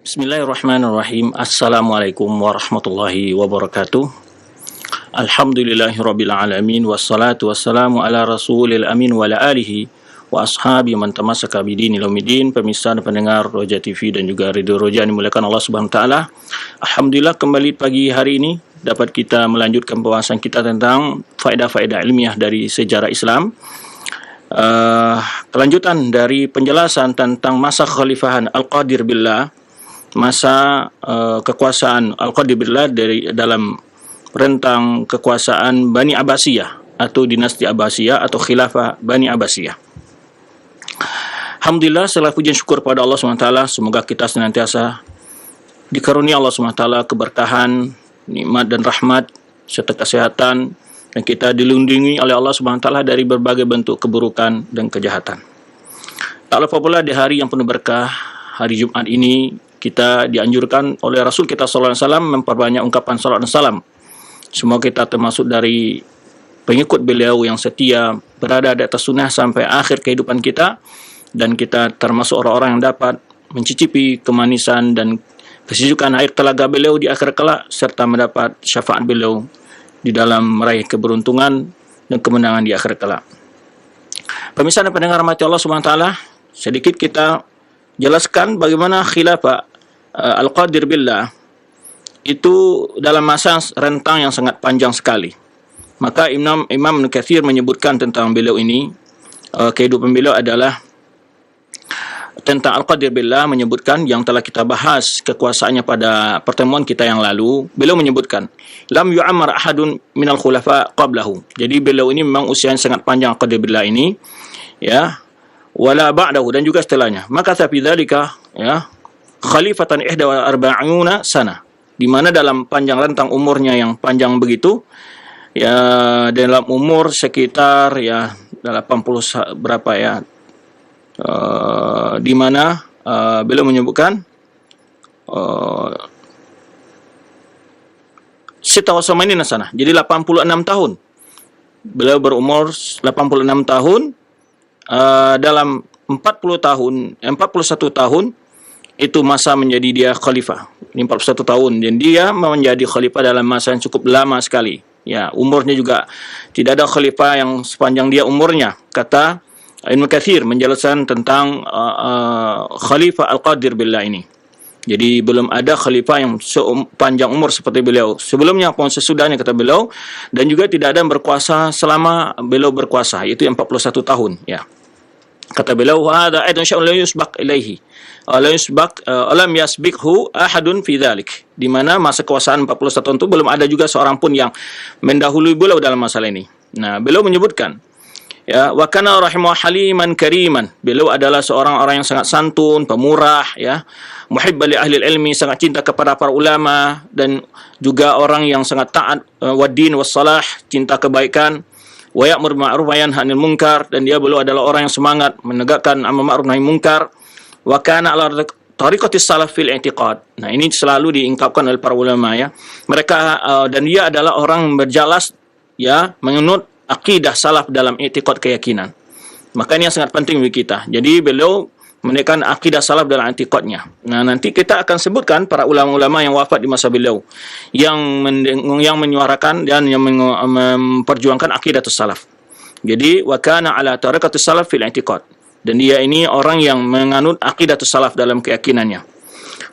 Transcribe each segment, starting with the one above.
Bismillahirrahmanirrahim. Assalamualaikum warahmatullahi wabarakatuh. Alhamdulillahirabbil alamin wassalatu wassalamu ala rasulil amin wa ala alihi wa ashabi man tamassaka bidinil yaumiddin. Pemirsa dan pendengar Roja TV dan juga Radio Roja yang dimuliakan Allah Subhanahu wa taala. Alhamdulillah kembali pagi hari ini dapat kita melanjutkan pembahasan kita tentang faedah-faedah ilmiah dari sejarah Islam. Kelanjutan dari penjelasan tentang masa kekhalifahan Al-Qadir Billah, masa kekuasaan Al-Qadir Billah dari dalam rentang kekuasaan Bani Abbasiyah atau dinasti Abbasiyah atau khilafah Bani Abbasiyah. Alhamdulillah, setelah pujian syukur pada Allah SWT, semoga kita senantiasa dikarunia Allah SWT keberkahan, nikmat dan rahmat serta kesehatan, dan kita dilindungi oleh Allah SWT dari berbagai bentuk keburukan dan kejahatan. Tak lupa pula di hari yang penuh berkah, hari Jumat ini, kita dianjurkan oleh Rasul kita sallallahu alaihi wasallam memperbanyak ungkapan salawat dan salam. Semoga kita termasuk dari pengikut beliau yang setia berada di atas sunnah sampai akhir kehidupan kita, dan kita termasuk orang-orang yang dapat mencicipi kemanisan dan kesejukan air telaga beliau di akhir kelak, serta mendapat syafaat beliau di dalam meraih keberuntungan dan kemenangan di akhir kelak. Pemirsa dan pendengar rahmati Allah Subhanahu wa taala, sedikit kita jelaskan bagaimana khilafah Al-Qadir Billah itu dalam masa rentang yang sangat panjang sekali. Maka Imam Ibnu Katsir menyebutkan tentang beliau ini, kehidupan beliau adalah tentang Al-Qadir Billah, menyebutkan yang telah kita bahas kekuasaannya pada pertemuan kita yang lalu. Beliau menyebutkan lam yu'ammar ahadun minal khulafa qablahu. Jadi beliau ini memang usianya sangat panjang, Al-Qadir Billah ini, ya, wala ba'dahu, dan juga setelahnya. Maka tapi dzalika, ya, khalifatan ihda wa arba'una sana, di mana dalam panjang rentang umurnya yang panjang begitu, ya, dalam umur sekitar ya 80 berapa ya, di mana beliau menyebutkan sitawasamainin sana, jadi 86 tahun. Beliau berumur 86 tahun. Dalam 41 tahun itu masa menjadi dia khalifah. 41 tahun, dan dia menjadi khalifah dalam masa yang cukup lama sekali. Ya, umurnya juga tidak ada khalifah yang sepanjang dia umurnya. Kata Ibnu Katsir menjelaskan tentang khalifah Al-Qadir Billah ini. Jadi belum ada khalifah yang panjang umur seperti beliau sebelumnya maupun sesudahnya, kata beliau, dan juga tidak ada yang berkuasa selama beliau berkuasa, yaitu 41 tahun, ya. Kata beliau, "Hada aidan sya'un la yusbaq ilaihi, lam yasbiqhu ahadun fi dzalik." Di mana masa kekuasaan 41 tahun itu belum ada juga seorang pun yang mendahului beliau dalam masalah ini. Nah, beliau menyebutkan, ya, wa kana rahimahu haliman kariman. Beliau adalah seorang orang yang sangat santun, pemurah, ya, muhibba li ahli ilmi, sangat cinta kepada para ulama, dan juga orang yang sangat taat wad-din was-salah, cinta kebaikan, wa ya'mur bil ma'ruf wa yanha 'anil munkar, dan dia beliau adalah orang yang semangat menegakkan amar ma'ruf nahi munkar. Wa kana ala tariqatis salaf fil i'tiqad. Nah, ini selalu diungkapkan oleh para ulama, ya. Mereka dan dia adalah orang berjalas, ya, menganut akidah salaf dalam i'tiqad, keyakinan. Maka ini yang sangat penting bagi kita. Jadi beliau menekan akidah salaf dalam i'tiqadnya. Nah, nanti kita akan sebutkan para ulama-ulama yang wafat di masa beliau yang menyuarakan dan yang memperjuangkan akidah salaf. Jadi wa kana ala tariqatis salaf fil i'tiqad, dan dia ini orang yang menganut akidah salaf dalam keyakinannya.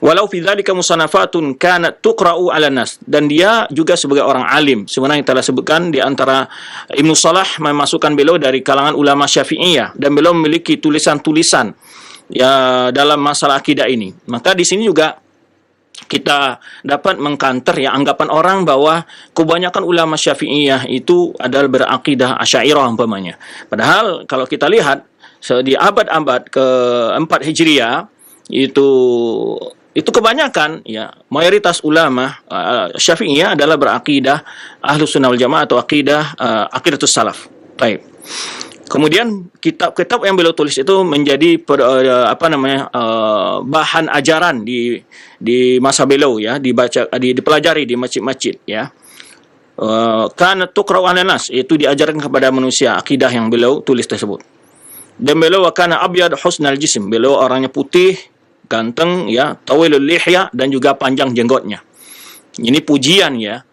Walau fi dzalika musanafatun kanat tuqra'u 'ala nas, dan dia juga sebagai orang alim. Sebenarnya telah sebutkan di antara Ibnu Salah memasukkan beliau dari kalangan ulama Syafi'iyah, dan beliau memiliki tulisan-tulisan, ya, dalam masalah akidah ini. Maka di sini juga kita dapat mengkanter, ya, anggapan orang bahwa kebanyakan ulama Syafi'iyah itu adalah berakidah Asy'ariyah umpamanya. Padahal kalau kita lihat di abad-abad ke-4 Hijriah itu kebanyakan, ya, mayoritas ulama Syafi'iyah adalah berakidah Ahlus Sunnah wal Jamaah atau aqidatus salaf. Baik. Kemudian kitab-kitab yang beliau tulis itu menjadi bahan ajaran di masa beliau, ya, dipelajari di masjid-masjid, ya. Kana tuqra'u 'alan nas, itu diajarkan kepada manusia akidah yang beliau tulis tersebut. Dan beliau kana abyad husnal jism, beliau orangnya putih, ganteng ya, tawilul lihya, dan juga panjang jenggotnya. Ini pujian ya.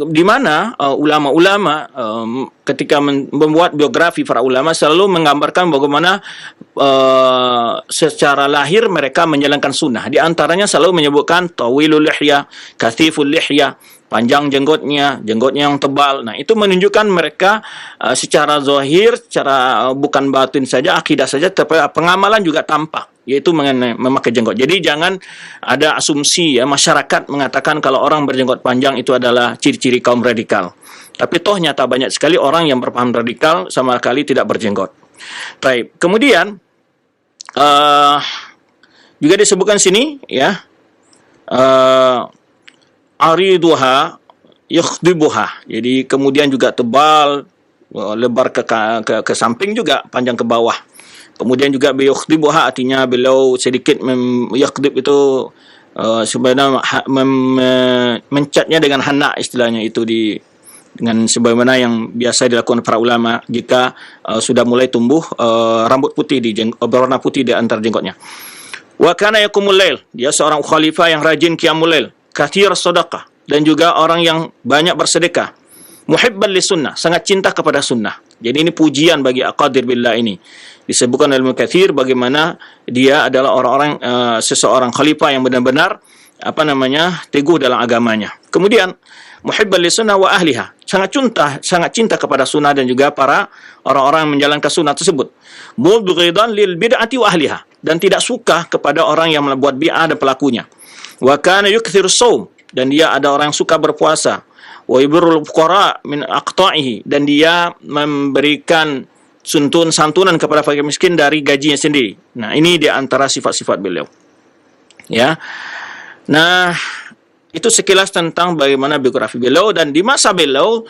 Di mana ulama-ulama ketika membuat biografi para ulama selalu menggambarkan bagaimana secara lahir mereka menjalankan sunnah. Di antaranya selalu menyebutkan tawilul lihya, kathiful lihya, panjang jenggotnya yang tebal. Nah, itu menunjukkan mereka secara zahir, secara bukan batin saja, akidah saja, tapi pengamalan juga tampak, yaitu memakai jenggot. Jadi jangan ada asumsi ya, masyarakat mengatakan kalau orang berjenggot panjang itu adalah ciri-ciri kaum radikal. Tapi toh nyata banyak sekali orang yang berpaham radikal sama sekali tidak berjenggot. Baik. Kemudian juga disebutkan sini ya, ariduha yakhdibuha. Jadi kemudian juga tebal, lebar ke samping juga, panjang ke bawah. Kemudian juga yakhdibuha artinya beliau sedikit yakhdib itu sebenarnya mencatnya dengan hana, istilahnya itu dengan sebagaimana yang biasa dilakukan para ulama jika sudah mulai tumbuh rambut putih berwarna putih di antara jenggotnya. Wa kana yaqumul lail, dia seorang khalifah yang rajin qiyamul lail, kathir sadaqah, dan juga orang yang banyak bersedekah. Muhibban li sunnah, sangat cinta kepada sunnah. Jadi ini pujian bagi Aqadir Billah ini. Disebutkan dalam Katsir bagaimana dia adalah seseorang khalifah yang benar-benar teguh dalam agamanya. Kemudian muhibban li sunnah wa ahliha, sangat cinta kepada sunnah dan juga para orang-orang yang menjalankan sunnah tersebut. Mubghidan lil bid'ati wa ahliha, dan tidak suka kepada orang yang membuat bid'ah dan pelakunya. Wa kana yukthiru shaum, dan dia ada orang yang suka berpuasa. Wa yubirrul fuqara min aqta'ihi, dan dia memberikan santunan kepada fakir miskin dari gajinya sendiri. Nah, ini di antara sifat-sifat beliau. Ya. Nah, itu sekilas tentang bagaimana biografi beliau. Dan di masa beliau,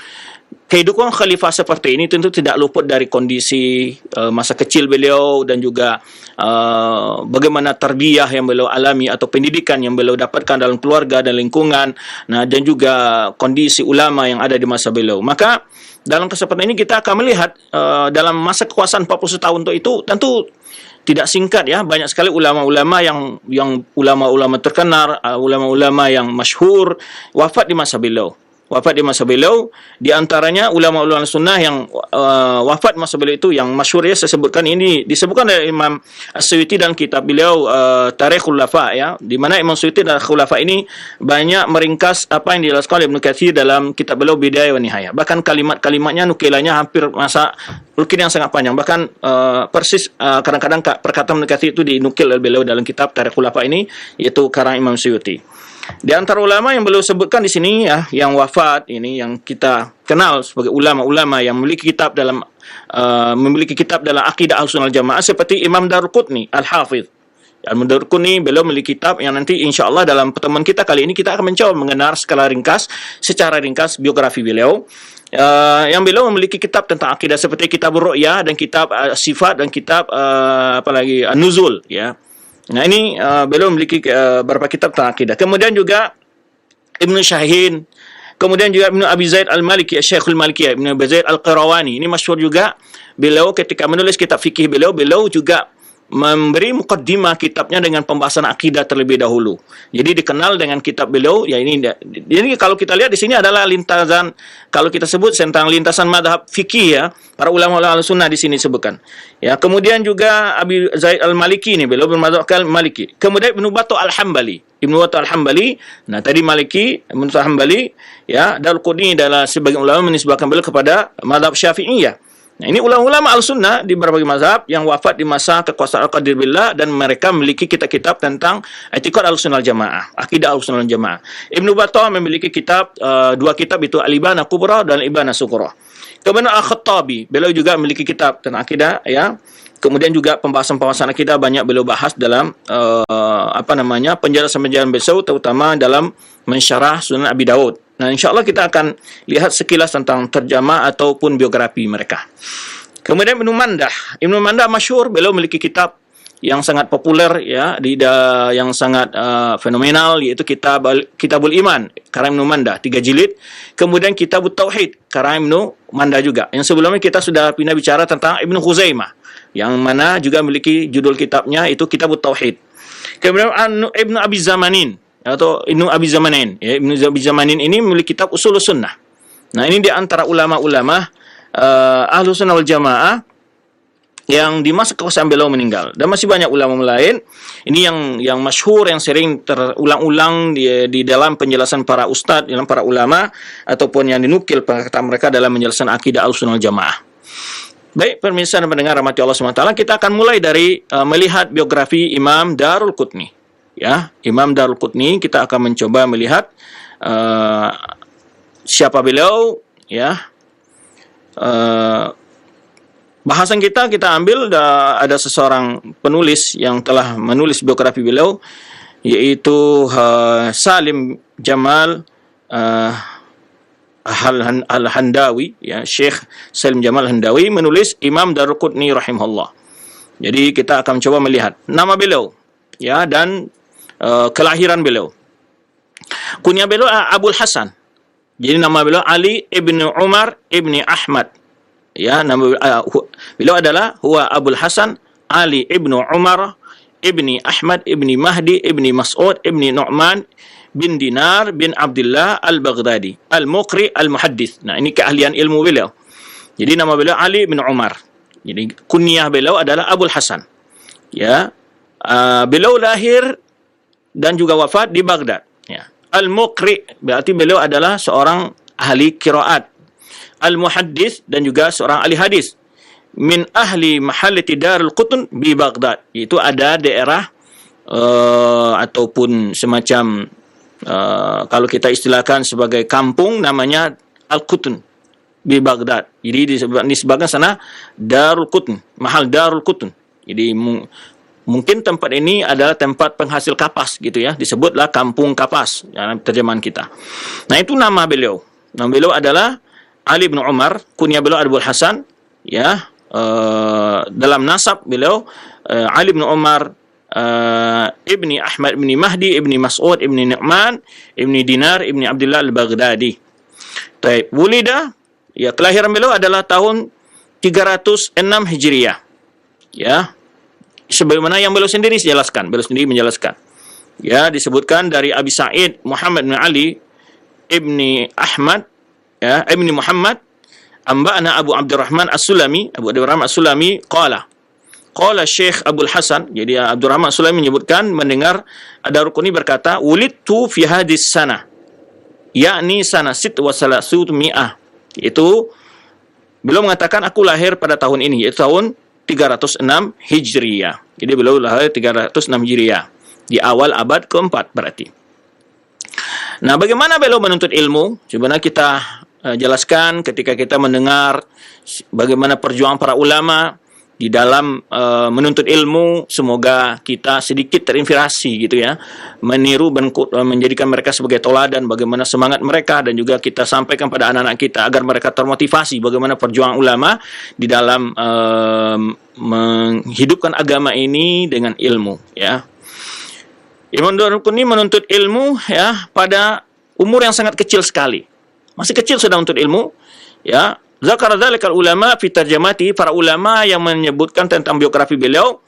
kehidupan khalifah seperti ini tentu tidak luput dari kondisi masa kecil beliau, dan juga bagaimana tarbiyah yang beliau alami atau pendidikan yang beliau dapatkan dalam keluarga dan lingkungan, nah, dan juga kondisi ulama yang ada di masa beliau. Maka dalam kesempatan ini kita akan melihat dalam masa kekuasaan 41 tahun itu tentu tidak singkat ya, banyak sekali ulama-ulama yang ulama-ulama terkenal, ulama-ulama yang masyhur wafat di masa beliau. Di antaranya ulama-ulama sunnah yang wafat masa beliau itu yang masyhur ya, saya sebutkan ini, disebutkan oleh Imam As-Suyuti dalam kitab beliau Tarikhul Khulafa ya, di mana Imam Suyuti dalam Khulafa ini banyak meringkas apa yang dijelaskan oleh Ibnu Katsir dalam kitab beliau Bidayah wa Nihayah. Bahkan kalimat-kalimatnya, nukilannya hampir masa nukil yang sangat panjang. Bahkan persis kadang-kadang perkataan Ibnu Katsir itu dinukil oleh beliau dalam kitab Tarikhul Khulafa ini, yaitu karang Imam Suyuti. Di antara ulama yang beliau sebutkan di sini ya, yang wafat ini, yang kita kenal sebagai ulama-ulama yang memiliki kitab dalam akidah Ahlussunnah wal Jamaah, seperti Imam Daruqutni Al-Hafidh. Imam Daruqutni beliau memiliki kitab yang nanti insyaallah dalam pertemuan kita kali ini kita akan mencoba mengenal secara ringkas biografi beliau. Yang beliau memiliki kitab tentang akidah seperti kitab Ru'yah dan kitab Sifat dan kitab An-Nuzul ya. Nah, ini beliau memiliki beberapa kitab tentang akidah. Kemudian juga Ibnu Syahin, kemudian juga Ibnu Abi Zaid Al-Maliki, Syekhul Malikiyah, Ibnu Abi Zaid Al-Qirawani. Ini masyhur juga. Beliau ketika menulis kitab fikih beliau juga memberi mukaddimah kitabnya dengan pembahasan akidah terlebih dahulu. Jadi dikenal dengan kitab beliau ya ini. Jadi kalau kita lihat di sini adalah lintasan, kalau kita sebut tentang lintasan madhab fikih ya, para ulama-ulama sunnah di sini disebutkan. Ya, kemudian juga Abi Zaid Al-Maliki ini beliau bermadzhab Maliki. Kemudian Ibnu Battah Al-Hambali. Nah, tadi Maliki, Ibnu Battah Al-Hambali ya, Daruqutni adalah sebagian ulama menisbahkan beliau kepada mazhab Syafi'iyah. Nah, ini ulama-ulama al-sunnah di berbagai mazhab yang wafat di masa kekuasaan Al-Qadir Billah, dan mereka memiliki kitab-kitab tentang i'tiqad al-sunnah jamaah, akidah al-sunnah jamaah. Ibnu Battah memiliki kitab, dua kitab itu Al-Ibanah Kubra dan Al-Ibanah Sughra. Kemudian Al-Khattabi, beliau juga memiliki kitab tentang akidah ya. Kemudian juga pembahasan akidah banyak beliau bahas dalam penjelasan-penjelasan beliau, terutama dalam mensyarah Sunan Abi Daud. Nah, insyaAllah kita akan lihat sekilas tentang terjemah ataupun biografi mereka. Kemudian Ibnu Mandah masyhur, beliau memiliki kitab yang sangat populer ya, yang sangat fenomenal, yaitu Kitabul Iman karang Ibnu Mandah 3 jilid. Kemudian Kitabut Tauhid karang Ibnu Mandah juga. Yang sebelumnya kita sudah pernah bicara tentang Ibnu Khuzaimah. yang mana juga memiliki judul kitabnya itu Kitabut Tauhid. Kemudian Ibnu Abi Zamanin atau Ibnu Abi Zamanin, ya, Ibnu Abi Zamanin ini memiliki kitab Ushulus Sunnah. Nah, ini di antara ulama-ulama Ahlus Sunnah wal Jamaah yang di masa kekuasaan beliau meninggal, dan masih banyak ulama lain. Ini yang masyhur, yang sering terulang-ulang di dalam penjelasan para ustadz, dalam para ulama, ataupun yang dinukil perkataan mereka dalam menjelaskan akidah Ahlussunnah wal Jamaah. Baik, pemirsa dan pendengar rahmati Allah SWT, kita akan mulai dari melihat biografi Imam Darul Qutni. Ya, Imam Darul Qutni, kita akan mencoba melihat siapa beliau, ya. Bahasan kita ambil ada seseorang penulis yang telah menulis biografi beliau, yaitu Salim Jamal Al-Handawi, ya, Syekh Salim Jamal Al-Handawi menulis Imam Darul Qutni rahimahullah. Jadi kita akan coba melihat nama beliau, ya, dan kelahiran beliau. Kunyah beliau Abul Hasan. Jadi nama beliau Ali ibn Umar ibn Ahmad. Ya, nama beliau adalah huwa Abul Hasan Ali ibn Umar ibn Ahmad ibn Mahdi ibn Mas'ud ibn Nu'man bin Dinar bin Abdullah al-Baghdadi al-Muqri al-Muhaddits. Nah, ini keahlian ilmu beliau. Jadi nama beliau Ali bin Umar. Jadi kunyah beliau adalah Abul Hasan. Ya. Beliau lahir dan juga wafat di Baghdad. Ya. Al-Muqri berarti beliau adalah seorang ahli qiraat. Al-Muhaddits dan juga seorang ahli hadis. Min ahli mahallati Darul Qutn bi Baghdad. Itu ada daerah ataupun semacam kalau kita istilahkan sebagai kampung, namanya Al-Qutn di Baghdad. Jadi disebutkan sana Darul Qutn, mahal Darul Qutn. Jadi mungkin tempat ini adalah tempat penghasil kapas gitu ya, disebutlah kampung kapas dalam terjemahan kita. Nah, itu nama beliau. Nama beliau adalah Ali bin Umar, kunyah beliau Abul Hasan, ya. Dalam nasab beliau Ali bin Umar ibni Ahmad ibni Mahdi ibni Mas'ud ibni Nu'man ibni Dinar ibni Abdullah al-Baghdadi. Taib. Wulida, ya, kelahiran beliau adalah tahun 306 Hijriah. Ya. Sebagaimana yang beliau sendiri menjelaskan. Ya, disebutkan dari Abi Sa'id Muhammad bin Ali ibni Ahmad, ya, ibni Muhammad, amba'ana Abu Abdurrahman As-Sulami, qala Syekh Abul Hasan. Jadi Abdurrahman As-Sulami menyebutkan mendengar Darul Qutni berkata, wulidtu fi hadis sana, yakni sana sit wa salasut mi'ah. Itu beliau mengatakan aku lahir pada tahun ini, yaitu tahun 306 Hijriah. Jadi beliau lahir 306 Hijriah, di awal abad keempat berarti. Nah, bagaimana beliau menuntut ilmu? Sebenarnya kita jelaskan ketika kita mendengar bagaimana perjuangan para ulama di dalam menuntut ilmu. Semoga kita sedikit terinspirasi gitu ya, meniru dan menjadikan mereka sebagai teladan bagaimana semangat mereka, dan juga kita sampaikan pada anak-anak kita agar mereka termotivasi bagaimana perjuangan ulama di dalam menghidupkan agama ini dengan ilmu, ya. Imam Darul Qutni menuntut ilmu, ya, pada umur yang sangat kecil sekali. Masih kecil sudah menuntut ilmu, ya. Zakara dzalikal ulama fi tarjamati, para ulama yang menyebutkan tentang biografi beliau,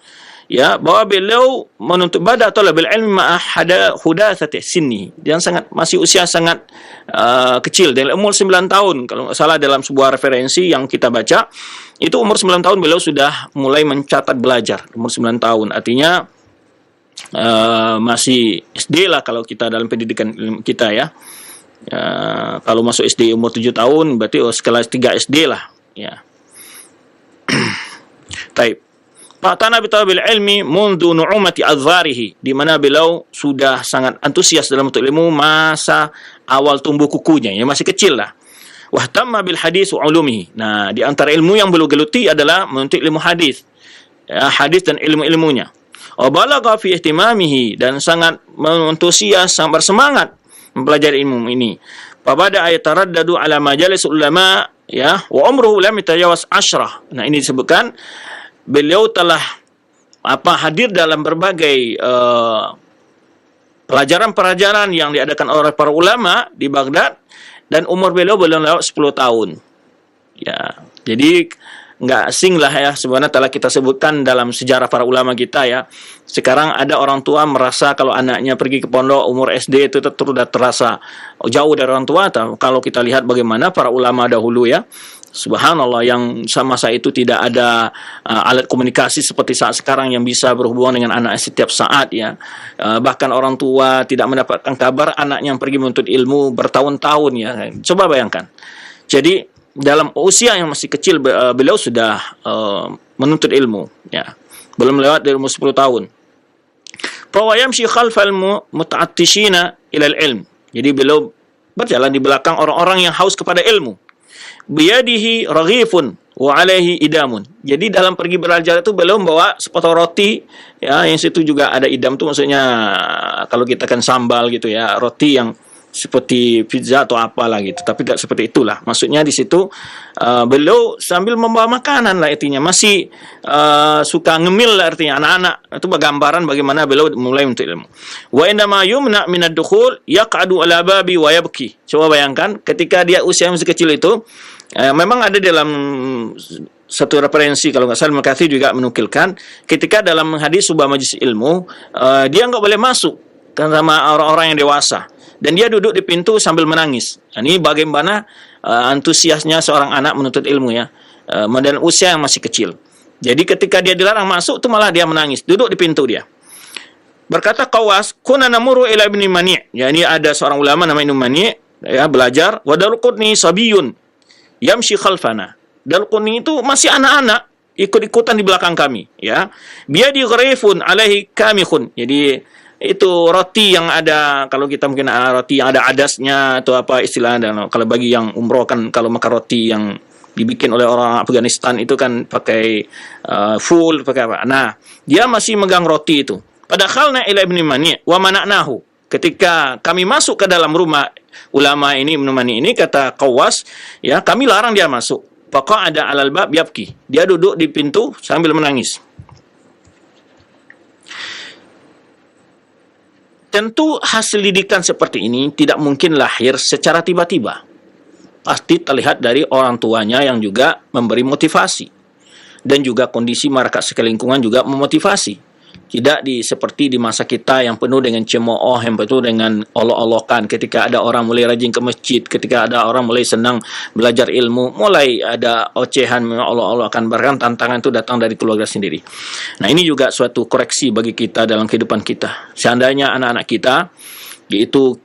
ya, bahwa beliau menuntut bada talabul ilmi ma'ahada hudatsati sinni, dan masih usia sangat kecil, dari umur 9 tahun kalau nggak salah dalam sebuah referensi yang kita baca, itu umur 9 tahun beliau sudah mulai mencatat belajar. Umur 9 tahun artinya masih SD lah kalau kita dalam pendidikan kita, ya. Kalau masuk SD umur 7 tahun berarti kelas 3 SD lah, ya. Taib. Fa'tana bi talabil ilmi mundu nu'umati adharihi, di mana beliau sudah sangat antusias dalam menuntut ilmu masa awal tumbuh kukunya, ya, masih kecil lah. Wahtamma bil hadis wa ulumihi. Nah, di antara ilmu yang beliau geluti adalah menuntut ilmu hadis, ya, hadis dan ilmu-ilmunya. Wa balagha fi ihtimamihi, dan sangat antusias, sangat bersemangat mempelajari ilmu ini. Fabada ayataraddadu ala majalis ulama, ya, wa umruhu lam yatajawaz 10. Nah, ini disebutkan beliau telah hadir dalam berbagai pelajaran-pelajaran yang diadakan oleh para ulama di Baghdad, dan umur beliau belum lewat 10 tahun. Ya, jadi nggak asing lah ya, sebenarnya telah kita sebutkan dalam sejarah para ulama kita ya. Sekarang ada orang tua merasa kalau anaknya pergi ke pondok umur SD itu sudah terasa jauh dari orang tua. Kalau kita lihat bagaimana para ulama dahulu ya, subhanallah, yang masa itu tidak ada alat komunikasi seperti saat sekarang yang bisa berhubungan dengan anak setiap saat ya. Bahkan orang tua tidak mendapatkan kabar anaknya yang pergi menuntut ilmu bertahun-tahun ya. Coba bayangkan. Jadi dalam usia yang masih kecil beliau sudah menuntut ilmu ya. Belum lewat dari umur 10 tahun. Fa yamshi khalfal muta'attishina ila al-ilm. Jadi beliau berjalan di belakang orang-orang yang haus kepada ilmu. Biyadihi raghifun wa alaihi idamun. Jadi dalam pergi belajar itu beliau membawa sepotong roti ya, yang situ juga ada idam, itu maksudnya kalau kita kan sambal gitu ya, roti yang seperti pizza atau apalah gitu, tapi tidak seperti itulah. Maksudnya di situ beliau sambil membawa makanan lah, artinya masih suka ngemil lah, artinya anak-anak. Itu gambaran bagaimana beliau mulai untuk ilmu. Wa indama yumna min ad-dukhul yaq'adu ala babi wa yabki. Coba bayangkan ketika dia usia masih kecil itu, memang ada dalam satu referensi kalau nggak salah Al-Katsir juga menukilkan, ketika dalam hadis sebuah majelis ilmu dia nggak boleh masuk kan sama orang-orang yang dewasa. Dan dia duduk di pintu sambil menangis. Ini bagaimana antusiasnya seorang anak menuntut ilmu ya, dan usia yang masih kecil. Jadi ketika dia dilarang masuk, itu malah dia menangis, duduk di pintu dia. Berkata Qawas, "Kunna namuru ila Ibnu Mani'." Ya, ini ada seorang ulama namanya Ibnu Mani' ya, belajar. Wa Darqutni sabiyun yamshi khalfana. Darqutni itu masih anak-anak, ikut-ikutan di belakang kami ya. Biyadi gharifun alaihi kamikhun. Jadi itu roti yang ada, kalau kita mungkin roti yang ada adasnya atau apa istilahnya. Kalau bagi yang umroh kan kalau makan roti yang dibikin oleh orang Afghanistan itu kan pakai full, pakai apa. Nah, dia masih megang roti itu. Padakhalna ila Ibnu Mani' wa mana'nahu. Ketika kami masuk ke dalam rumah ulama ini, Ibnu Mani' ini, kata Qawas ya, kami larang dia masuk. Faqa'ada 'alal bab yabki. Dia duduk di pintu sambil menangis. Tentu hasil didikan seperti ini tidak mungkin lahir secara tiba-tiba. Pasti terlihat dari orang tuanya yang juga memberi motivasi. Dan juga kondisi masyarakat sekelilingkungan juga memotivasi. Tidak seperti di masa kita yang penuh dengan cemooh, yang penuh dengan olok-olokan. Ketika ada orang mulai rajin ke masjid, ketika ada orang mulai senang belajar ilmu, mulai ada ocehan, olok-olokan, bahkan tantangan itu datang dari keluarga sendiri. Nah, ini juga suatu koreksi bagi kita dalam kehidupan kita. Seandainya anak-anak kita yaitu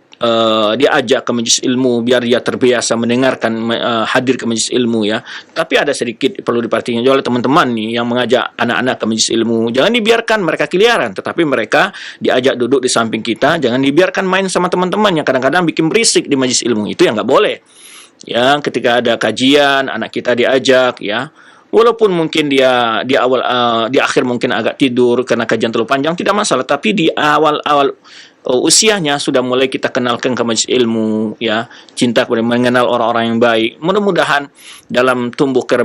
diajak ke majelis ilmu biar dia terbiasa mendengarkan, hadir ke majelis ilmu ya. Tapi ada sedikit perlu diperhatikan oleh teman-teman nih yang mengajak anak-anak ke majelis ilmu. Jangan dibiarkan mereka keliaran, tetapi mereka diajak duduk di samping kita. Jangan dibiarkan main sama teman-teman yang kadang-kadang bikin berisik di majelis ilmu. Itu yang nggak boleh. Ya, ketika ada kajian, anak kita diajak ya. Walaupun mungkin dia di awal di akhir mungkin agak tidur karena kajian terlalu panjang, tidak masalah, tapi di awal-awal usianya sudah mulai kita kenalkan ke majelis ilmu ya, cinta kepada mengenal orang-orang yang baik. Mudah-mudahan dalam tumbuh ke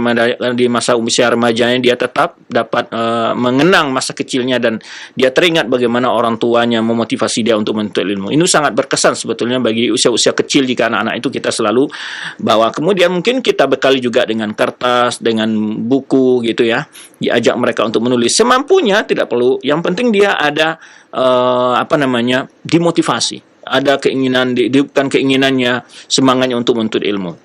di masa usia remajanya dia tetap dapat mengenang masa kecilnya dan dia teringat bagaimana orang tuanya memotivasi dia untuk menuntut ilmu. Ini sangat berkesan sebetulnya bagi usia-usia kecil jika anak-anak itu kita selalu bawa. Kemudian mungkin kita bekali juga dengan kertas, dengan buku gitu ya. Diajak mereka untuk menulis semampunya, tidak perlu. Yang penting dia ada dimotivasi, ada keinginan, bukan keinginannya, semangatnya untuk menuntut ilmu.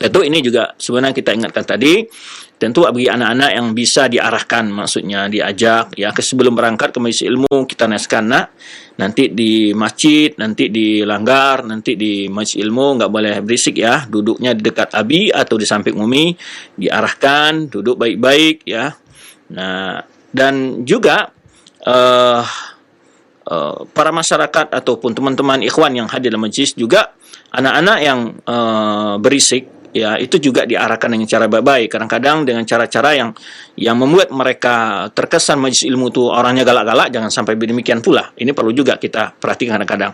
Tentu ini juga sebenarnya kita ingatkan tadi, tentu bagi anak-anak yang bisa diarahkan, maksudnya diajak ya, sebelum berangkat ke majelis ilmu kita nasihkan, nak, nanti di masjid, nanti di langgar, nanti di majelis ilmu nggak boleh berisik ya, duduknya di dekat abi atau di samping umi, diarahkan duduk baik-baik ya. Nah, dan juga para masyarakat ataupun teman-teman ikhwan yang hadir dalam majlis juga, anak-anak yang berisik ya, itu juga diarahkan dengan cara baik-baik. Kadang-kadang dengan cara-cara yang membuat mereka terkesan majlis ilmu itu orangnya galak-galak, jangan sampai demikian pula. Ini perlu juga kita perhatikan kadang-kadang.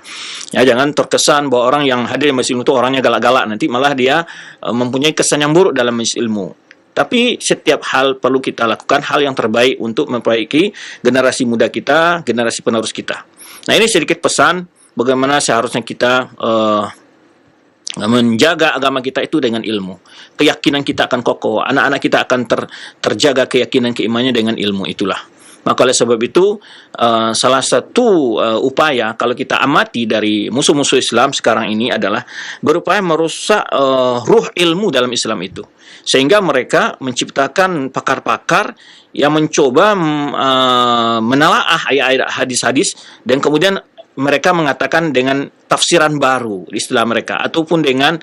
Ya, jangan terkesan bahwa orang yang hadir di majlis ilmu itu orangnya galak-galak, nanti malah dia mempunyai kesan yang buruk dalam majlis ilmu. Tapi setiap hal perlu kita lakukan hal yang terbaik untuk memperbaiki generasi muda kita, generasi penerus kita. Nah, ini sedikit pesan bagaimana seharusnya kita menjaga agama kita itu dengan ilmu. Keyakinan kita akan kokoh, anak-anak kita akan terjaga keyakinan keimanannya dengan ilmu itulah. Maka oleh sebab itu, salah satu upaya kalau kita amati dari musuh-musuh Islam sekarang ini adalah berupaya merusak ruh ilmu dalam Islam itu. Sehingga mereka menciptakan pakar-pakar yang mencoba menelaah ayat-ayat hadis-hadis dan kemudian mereka mengatakan dengan tafsiran baru istilah mereka ataupun dengan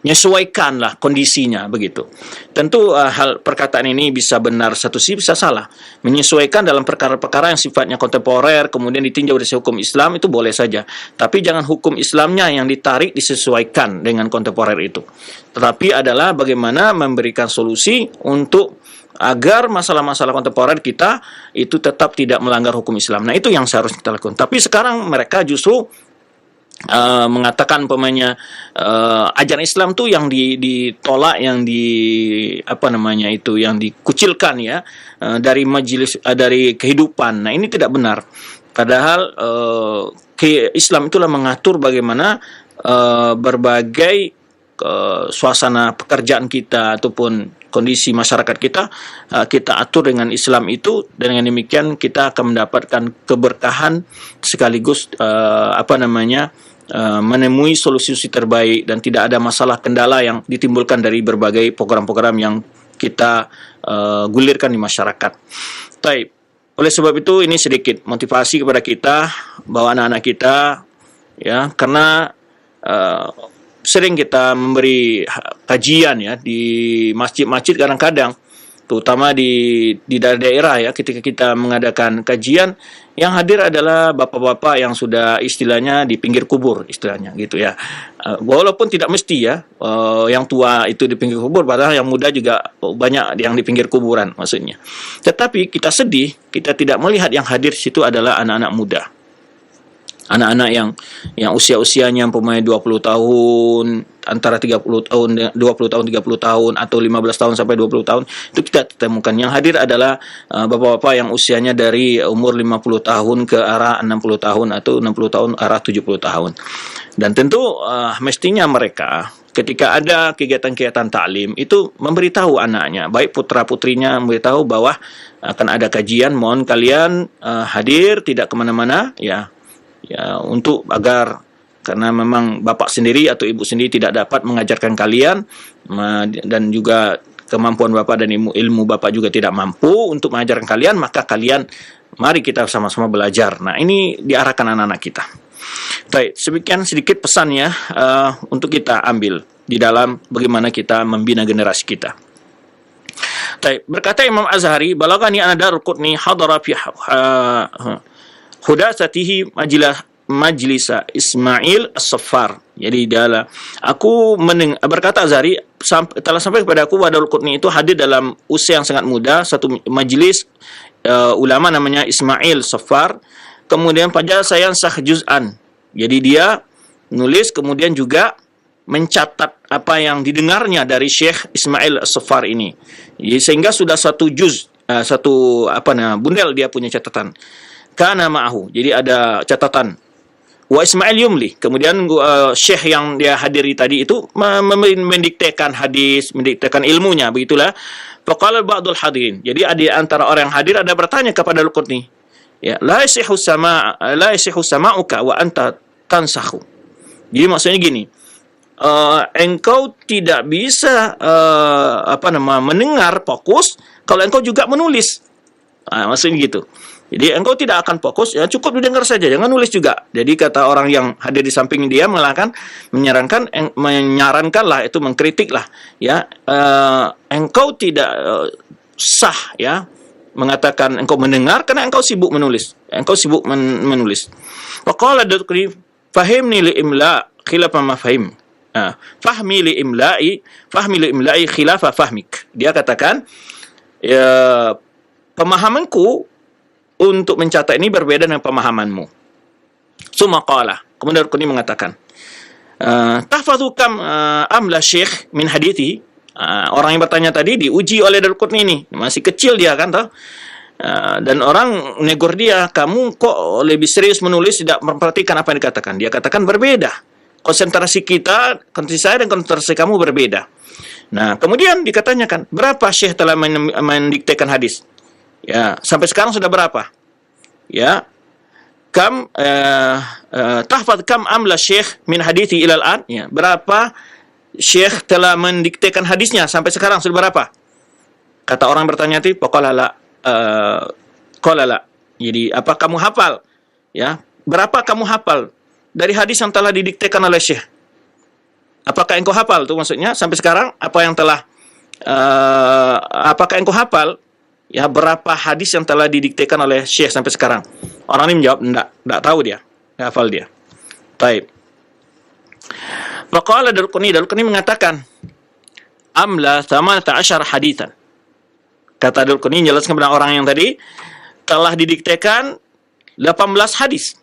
menyesuaikanlah kondisinya begitu. Tentu hal perkataan ini bisa benar satu sisi, bisa salah. Menyesuaikan dalam perkara-perkara yang sifatnya kontemporer kemudian ditinjau dari hukum Islam itu boleh saja. Tapi jangan hukum Islamnya yang ditarik disesuaikan dengan kontemporer itu. Tetapi adalah bagaimana memberikan solusi untuk agar masalah-masalah kontemporer kita itu tetap tidak melanggar hukum Islam. Nah, itu yang seharusnya kita lakukan. Tapi sekarang mereka justru mengatakan ajaran Islam tuh yang ditolak, yang yang dikucilkan ya dari majelis dari kehidupan. Nah, ini tidak benar. Padahal Islam itulah mengatur bagaimana berbagai suasana pekerjaan kita ataupun kondisi masyarakat kita kita atur dengan Islam itu, dan dengan demikian kita akan mendapatkan keberkahan sekaligus menemui solusi terbaik dan tidak ada masalah kendala yang ditimbulkan dari berbagai program-program yang kita gulirkan di masyarakat. Baik. Oleh sebab itu ini sedikit motivasi kepada kita bahwa anak-anak kita ya, karena sering kita memberi kajian ya di masjid-masjid kadang-kadang, terutama di daerah ya, ketika kita mengadakan kajian yang hadir adalah bapak-bapak yang sudah istilahnya di pinggir kubur istilahnya gitu ya. Walaupun tidak mesti ya yang tua itu di pinggir kubur, padahal yang muda juga banyak yang di pinggir kuburan maksudnya. Tetapi kita sedih, kita tidak melihat yang hadir di situ adalah anak-anak muda. Anak-anak yang usia-usianya umpamanya 20 tahun, antara 30 tahun, 20 tahun, 30 tahun, atau 15 tahun sampai 20 tahun, itu kita temukan. Yang hadir adalah bapak-bapak yang usianya dari umur 50 tahun ke arah 60 tahun, atau 60 tahun arah 70 tahun. Dan tentu mestinya mereka ketika ada kegiatan-kegiatan taklim itu memberitahu anaknya, baik putra-putrinya, memberitahu bahwa akan ada kajian, mohon kalian hadir, tidak kemana-mana ya, untuk agar, karena memang bapak sendiri atau ibu sendiri tidak dapat mengajarkan kalian, dan juga kemampuan bapak dan ilmu bapak juga tidak mampu untuk mengajarkan kalian, maka kalian mari kita sama-sama belajar. Nah, ini diarahkan anak-anak kita. Baik, sekian sedikit pesannya untuk kita ambil di dalam bagaimana kita membina generasi kita. Baik, berkata Imam Azhari, balagani ana Darul Qutni hadara fi hudasatihi majlisa Ismail As-Saffar. Jadi berkata Azhari, telah sampai kepada aku Darul Qutni itu hadir dalam usia yang sangat muda satu majlis ulama namanya Ismail Saffar. Kemudian pada saya sah juz'an. Jadi dia nulis kemudian juga mencatat apa yang didengarnya dari Syekh Ismail As-Saffar ini. Jadi, sehingga sudah satu juz, bundel dia punya catatan. Kana ma'ahu, jadi ada catatan. Wa Ismail yumli, kemudian syekh yang dia hadiri tadi itu mendiktekan hadis, mendiktekan ilmunya, begitulah. Faqala ba'dul hadirin, jadi ada antara orang yang hadir ada bertanya kepada Al-Qurni, ya, la yasihu sama'uka wa anta tansahu. Jadi maksudnya gini, engkau tidak bisa mendengar fokus kalau engkau juga menulis. Maksudnya gitu. Jadi engkau tidak akan fokus, ya cukup didengar saja, jangan nulis juga. Jadi kata orang yang hadir di samping dia menyarankanlah itu, mengkritiklah ya, engkau tidak sah ya mengatakan engkau mendengar karena engkau sibuk menulis. Menulis. Faqala Dukri fahimni li imla khilafa ma fahim. Fahmi li imla'i khilafa fahmik. Dia katakan ya, pemahamanku untuk mencatat ini berbeda dengan pemahamanmu. Sumaqala, kemudian Qutni mengatakan, tahfadhu kam amla syekh min hadithi. Orang yang bertanya tadi diuji oleh Darul Qutni ini, masih kecil dia kan toh. Dan orang negur dia, kamu kok lebih serius menulis, tidak memperhatikan apa yang dikatakan. Dia katakan berbeda. Konsentrasi saya dan konsentrasi kamu berbeda. Nah, kemudian dikatanyakan, berapa syekh telah mendiktekan hadis? Ya, sampai sekarang sudah berapa? Ya, kam tahfaz kam amla syekh min hadithi ilal an? Ya, berapa syekh telah mendiktekan hadisnya sampai sekarang sudah berapa? Kata orang bertanya itu, qala la. Jadi, apa kamu hafal? Ya, berapa kamu hafal dari hadis yang telah didiktekan oleh syekh? Apakah engkau hafal? Itu maksudnya sampai sekarang apa yang telah apakah engkau hafal? Ya, berapa hadis yang telah didiktekan oleh syekh sampai sekarang? Orang ini menjawab, enggak tahu dia. Enggak hafal dia. Baik. Faqala Darqutni mengatakan, amla 18 haditsan. Kata Darqutni menjelaskan kepada orang yang tadi, telah didiktekan 18 hadis.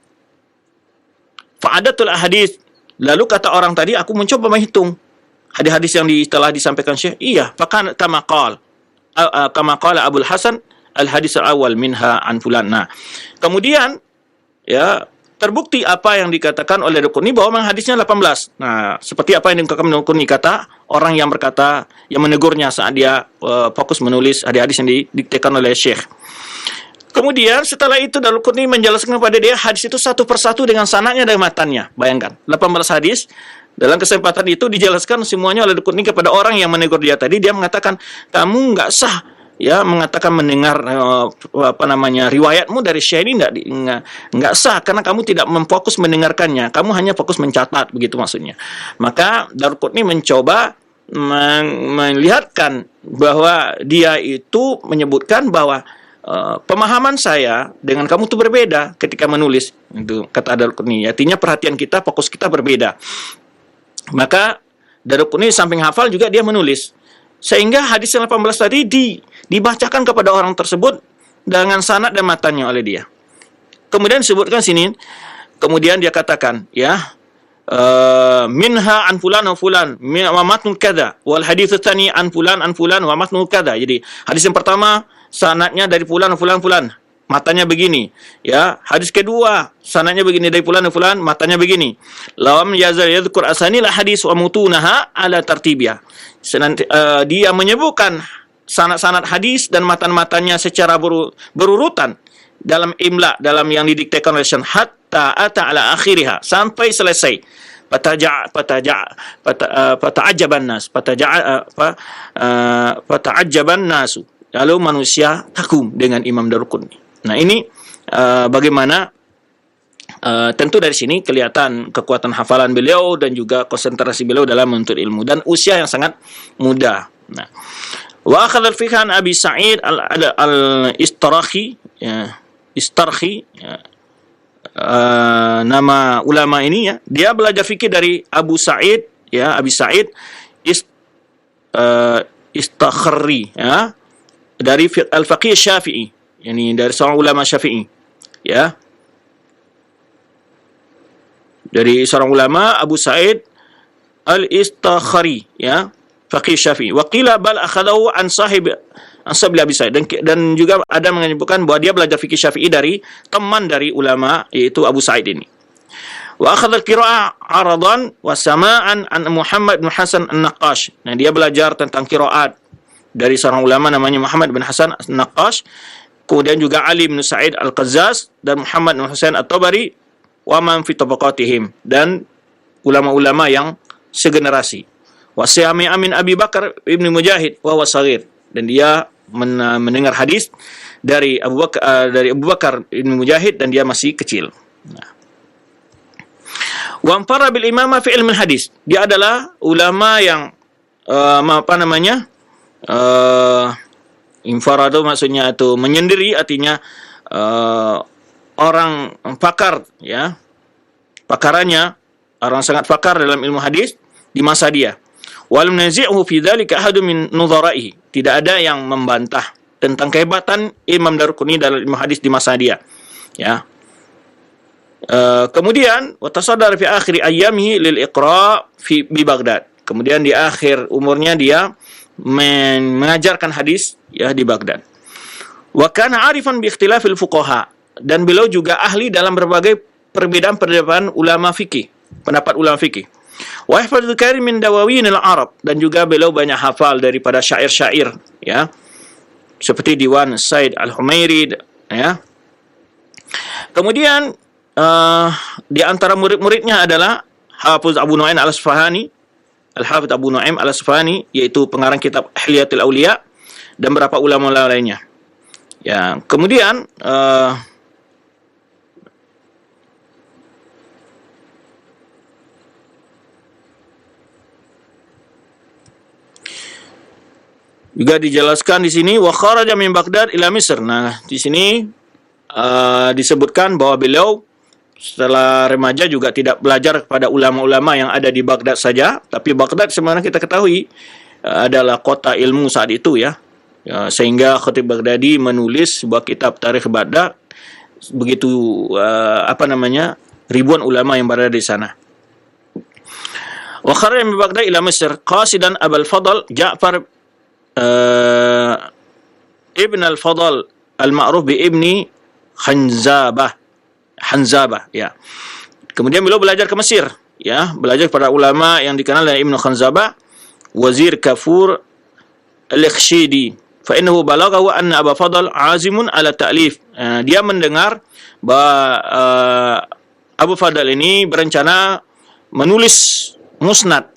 Fa'adatul ahadits. Lalu kata orang tadi, aku mencoba menghitung hadis-hadis yang telah disampaikan syekh. Iya, fakan kama qala Abul Hasan al-hadis al-awwal minha an fulan. Nah, kemudian ya terbukti apa yang dikatakan oleh Darqutni bahwa memang hadisnya 18. Nah, seperti apa yang dikatakan Darqutni, kata orang yang berkata, yang menegurnya saat dia fokus menulis hadis-hadis yang didiktekan oleh syekh. Kemudian setelah itu Darqutni menjelaskan kepada dia hadis itu satu persatu dengan sanadnya dan matannya. Bayangkan, 18 hadis. Dalam kesempatan itu dijelaskan semuanya oleh Darqutni kepada orang yang menegur dia tadi. Dia mengatakan, kamu nggak sah ya mengatakan mendengar riwayatmu dari syekh ini nggak sah karena kamu tidak memfokus mendengarkannya. Kamu hanya fokus mencatat, begitu maksudnya. Maka Darqutni mencoba melihatkan bahwa dia itu menyebutkan bahwa pemahaman saya dengan kamu itu berbeda ketika menulis. Itu kata Darqutni. Artinya perhatian kita, fokus kita berbeda. Maka Darqutni samping hafal juga dia menulis. Sehingga hadis yang 18 tadi dibacakan kepada orang tersebut dengan sanad dan matanya oleh dia. Kemudian disebutkan sini, kemudian dia katakan, ya, minha an fulan wa fulan wa matnu kadza wal hadits tsani an fulan wa matnu kadza. Jadi hadis yang pertama sanadnya dari fulan fulan, matanya begini. Ya, hadis kedua sanadnya begini dari fulan fulan, matanya begini. Lam yazal yadhkur asanil hadis wa mutunaha ala tartibiyah. Dia menyebutkan sanad-sanad hadis dan matan-matannya secara berurutan dalam imla, dalam yang didiktekan oleh syekh, hatta ata ala akhiriha, sampai selesai. Fata'ajjaban nasu. Lalu manusia kagum dengan Imam Darqutni. Nah, ini bagaimana tentu dari sini kelihatan kekuatan hafalan beliau dan juga konsentrasi beliau dalam menuntut ilmu dan usia yang sangat muda. Nah, wa akhadha al-fiqh an Abi Sa'id al-Istarkhi, ya, Istarkhi, ya, nama ulama ini, ya, dia belajar fikih dari Abu Sa'id, ya, Abi Sa'id Istakhri, ya, dari al-faqih Syafi'i, yakni dari seorang ulama Syafi'i, ya, dari seorang ulama Abu Sa'id al-Istakhri, ya, faqih Syafi'i. Wa qila bal akhadahu an sahib Abi Sa'id, dan juga ada menyebutkan bahwa dia belajar fikih Syafi'i dari teman dari ulama, yaitu Abu Sa'id ini. Wa akhadha al-qira'ah 'aradan wa sama'an an Muhammad bin Hasan an-Naqqash. Nah, dia belajar tentang qiraat dari seorang ulama namanya Muhammad bin Hasan an-Naqqash, kemudian juga Ali bin Sa'id al-Qazzaz dan Muhammad bin Husain at-Tabari wa man fi tabaqatihim, dan ulama-ulama yang segenerasi. Wa sami'a min Abi Bakar ibn Mujahid wa huwa shaghir, dan dia mendengar hadis dari Abu Bakar ibn Mujahid dan dia masih kecil. Nah. Wa anfara bil imamah fi ilmi hadis. Dia adalah ulama yang infarado maksudnya itu menyendiri, artinya orang pakar, ya, pakarannya orang sangat pakar dalam ilmu hadis di masa dia. Wal munazi'uhu fi dzalika ahadun min nudhara'ihi. Tidak ada yang membantah tentang kehebatan Imam Darqutni dalam ilmu hadis di masa dia, ya. Kemudian wa tasaddara fi akhir ayyamihi lil iqra' bi Baghdad. Kemudian di akhir umurnya dia mengajarkan hadis, ya, di Baghdad. Wa kana 'arifan bi ikhtilafil fuqaha, dan beliau juga ahli dalam berbagai perbedaan ulama fikih, pendapat ulama fikih. Wa yahfadzu katsir min dawawinil Arab, dan juga beliau banyak hafal daripada syair-syair, ya. Seperti Diwan Said Al-Humairi, ya. Kemudian di antara murid-muridnya adalah Hafiz Abu Nu'aim Al-Asfahani, Al-Hafidz Abu Nu'aim Al-Asfahani, yaitu pengarang kitab Hilyatul Auliya, dan beberapa ulama lainnya. Ya, kemudian juga dijelaskan di sini wa kharaja min Baghdad ila Misr. Nah, di sini disebutkan bahwa beliau setelah remaja juga tidak belajar kepada ulama-ulama yang ada di Baghdad saja, tapi Baghdad sebenarnya kita ketahui adalah kota ilmu saat itu, ya. Sehingga Khatib Baghdadi menulis sebuah kitab Tarikh Baghdad, begitu ribuan ulama yang berada di sana. Wa kharaja min Baghdad ila Misr qasidan Abul Fadl Ja'far ibn al-Fadl al-ma'ruf bi ibni Hanzabah, ya. Kemudian beliau belajar ke Mesir, ya, belajar kepada ulama yang dikenal dengan Ibnu Hanzabah, Wazir Kafur al-Ikhshidi. Fa innahu balaghahu anna Abu Fadl azimun ala ta'lif. Dia mendengar bahwa Abu Fadl ini berencana menulis musnad.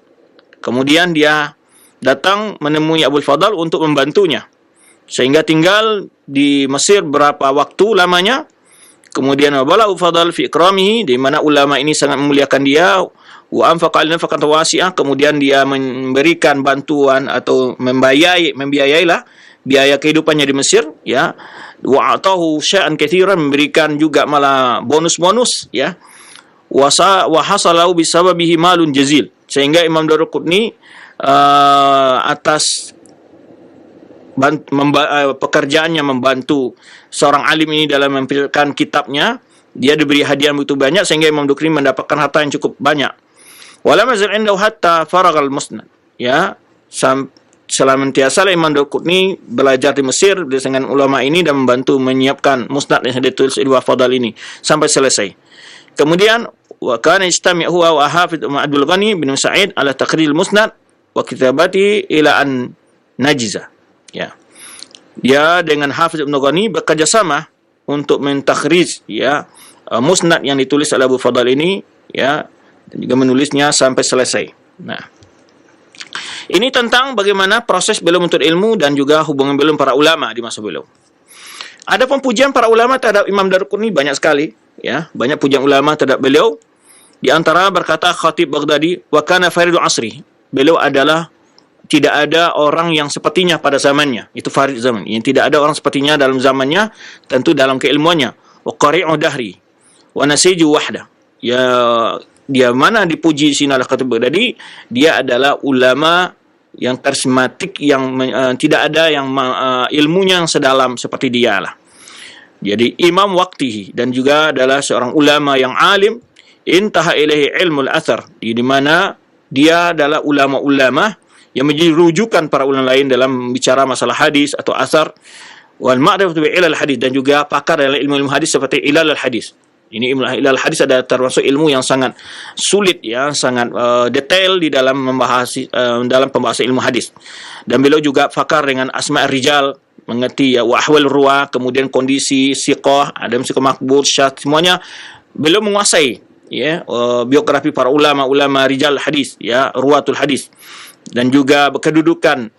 Kemudian dia datang menemui Abu Fadl untuk membantunya. Sehingga tinggal di Mesir berapa waktu lamanya. Kemudian wabala Abu Fadl fi ikramihi, di mana ulama ini sangat memuliakan dia, wa anfaqa nafaqatan wasi'ah, kemudian dia memberikan bantuan atau membiayailah biaya kehidupannya di Mesir, ya. Wa atahu syai'an katsiran, memberikan juga malah bonus-bonus, ya. Wa hasalahu bisababihi malun jazil, sehingga Imam Daruqutni atas pekerjaannya membantu seorang alim ini dalam memperkenalkan kitabnya, dia diberi hadiah begitu banyak sehingga Imam Daruqutni mendapatkan harta yang cukup banyak. Wala mazal indahu hatta faragal musnad, ya. Selamentiasa Imam Daruqutni belajar di Mesir dengan ulama ini dan membantu menyiapkan musnad yang ditulis Ibnu Fadl ini sampai selesai. Kemudian wa kana istami' huwa wa Hafidz Abdul Ghani bin Sa'id ala taqrir musnad wa kitabati ila an najiza, ya. Dia dengan Hafidz Ibnu Ghani bekerja sama untuk mentakhrij, ya, musnad yang ditulis oleh Abu Fadl ini, ya, dan juga menulisnya sampai selesai. Nah, ini tentang bagaimana proses beliau menuntut ilmu dan juga hubungan beliau para ulama di masa beliau. Ada pujian para ulama terhadap Imam Daruqutni banyak sekali, ya, banyak pujian ulama terhadap beliau. Di antara berkata Khatib Baghdadi, wa kana faridu asri, beliau adalah tidak ada orang yang sepertinya pada zamannya. Itu farid zaman. Yang tidak ada orang sepertinya dalam zamannya, tentu dalam keilmuannya. Wa qari'u dahri wa nasiju wahda. Ya, dia mana dipuji sini oleh Khatib Baghdadi, dia adalah ulama yang karismatik, yang tidak ada yang ilmunya yang sedalam seperti dia lah. Jadi imam waktihi, dan juga adalah seorang ulama yang alim, intaha ilaihi ilmul athar, di mana dia adalah ulama-ulama yang menjadi rujukan para ulama lain dalam bicara masalah hadis atau asar, wal ma'rifatu bi ilal hadis, dan juga pakar dalam ilmu hadis seperti ilal hadis. Ini ilal hadis adalah termasuk ilmu yang sangat sulit, ya, sangat detail di dalam membahas dalam pembahasan ilmu hadis. Dan beliau juga pakar dengan asma' rijal, mengerti, ya, wa ahwal ruwah, kemudian kondisi siqah, ada siqah makbul, syadz, semuanya beliau menguasai, ya, biografi para ulama rijal hadis, ya, ruwatul hadis. Dan juga kedudukan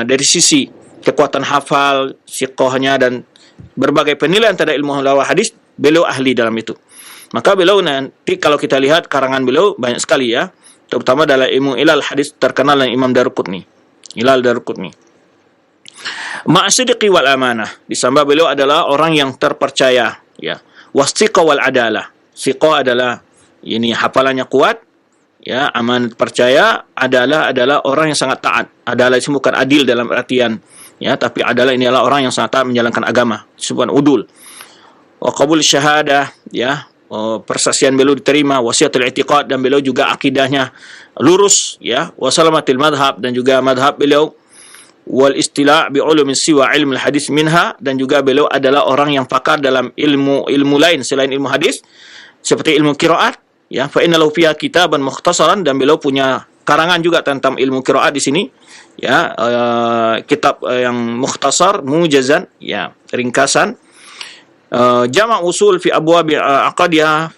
dari sisi kekuatan hafal, siqahnya, dan berbagai penilaian terhadap ilmu hadis, beliau ahli dalam itu. Maka beliau nanti kalau kita lihat karangan beliau banyak sekali, ya, terutama dalam ilmu ilal hadis terkenal dengan Imam Daruqutni, Ilal Daruqutni. Ma'asidiqi wal amanah, disambah beliau adalah orang yang terpercaya, ya. Wasiqah wal adalah, siqah adalah ini hafalannya kuat, ya, aman, percaya. Adalah orang yang sangat taat. Adalah itu bukan adil dalam artian, ya, tapi adalah ini adalah orang yang sangat taat menjalankan agama, disebut udul. Wa qabul syahadah, ya, persaksian beliau diterima, wasiatul i'tiqad, dan beliau juga akidahnya lurus, ya, wa salamatil madhab, dan juga madhab beliau, wal istila' bi ulum siwa ilmu hadis minha, dan juga beliau adalah orang yang pakar dalam ilmu lain selain ilmu hadis seperti ilmu qiraat, ya, fa inna lahu fiha kitaban mukhtasaran, dan beliau punya karangan juga tentang ilmu qiraat di sini, ya, kitab yang mukhtasar mujazan, ya, ringkasan, jama' usul fi abwab aqadiyah,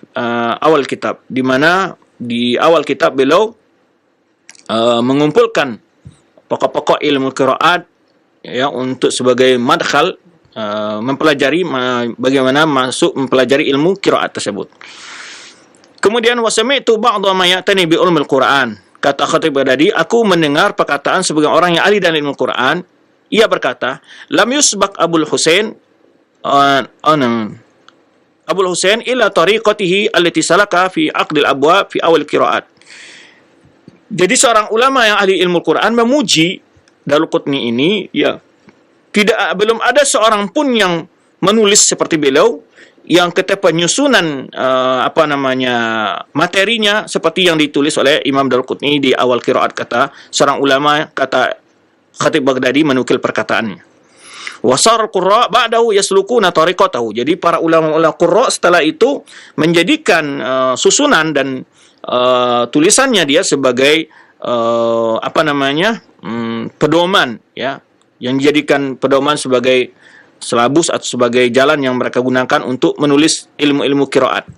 awal kitab, di mana di awal kitab beliau mengumpulkan pokok-pokok ilmu qiraat, ya, untuk sebagai madkhal mempelajari bagaimana masuk mempelajari ilmu qiraat tersebut. Kemudian wasami'tu ba'dha ma ya'tani bi ulumil Quran. Kata Khatib Baghdadi, aku mendengar perkataan sebagai orang yang ahli dalam ilmu Quran. Ia berkata, lam yusbaq Abul Husain ila tariqatihi allati salaka fi aqdil abwab fi awal qiraat. Jadi seorang ulama yang ahli ilmu Quran memuji Daraqutni ini, ya, belum ada seorang pun yang menulis seperti beliau yang kata penyusunan materinya seperti yang ditulis oleh Imam Daraqutni di awal qiraat, kata seorang ulama, kata Khatib Baghdadi menukil perkataannya. Wasar qurra ba'dahu yaslukuna tariqatahu. Jadi para ulama-ulama qurra setelah itu menjadikan susunan dan tulisannya dia sebagai pedoman, ya, yang dijadikan pedoman sebagai selabus atau sebagai jalan yang mereka gunakan untuk menulis ilmu-ilmu qiraat,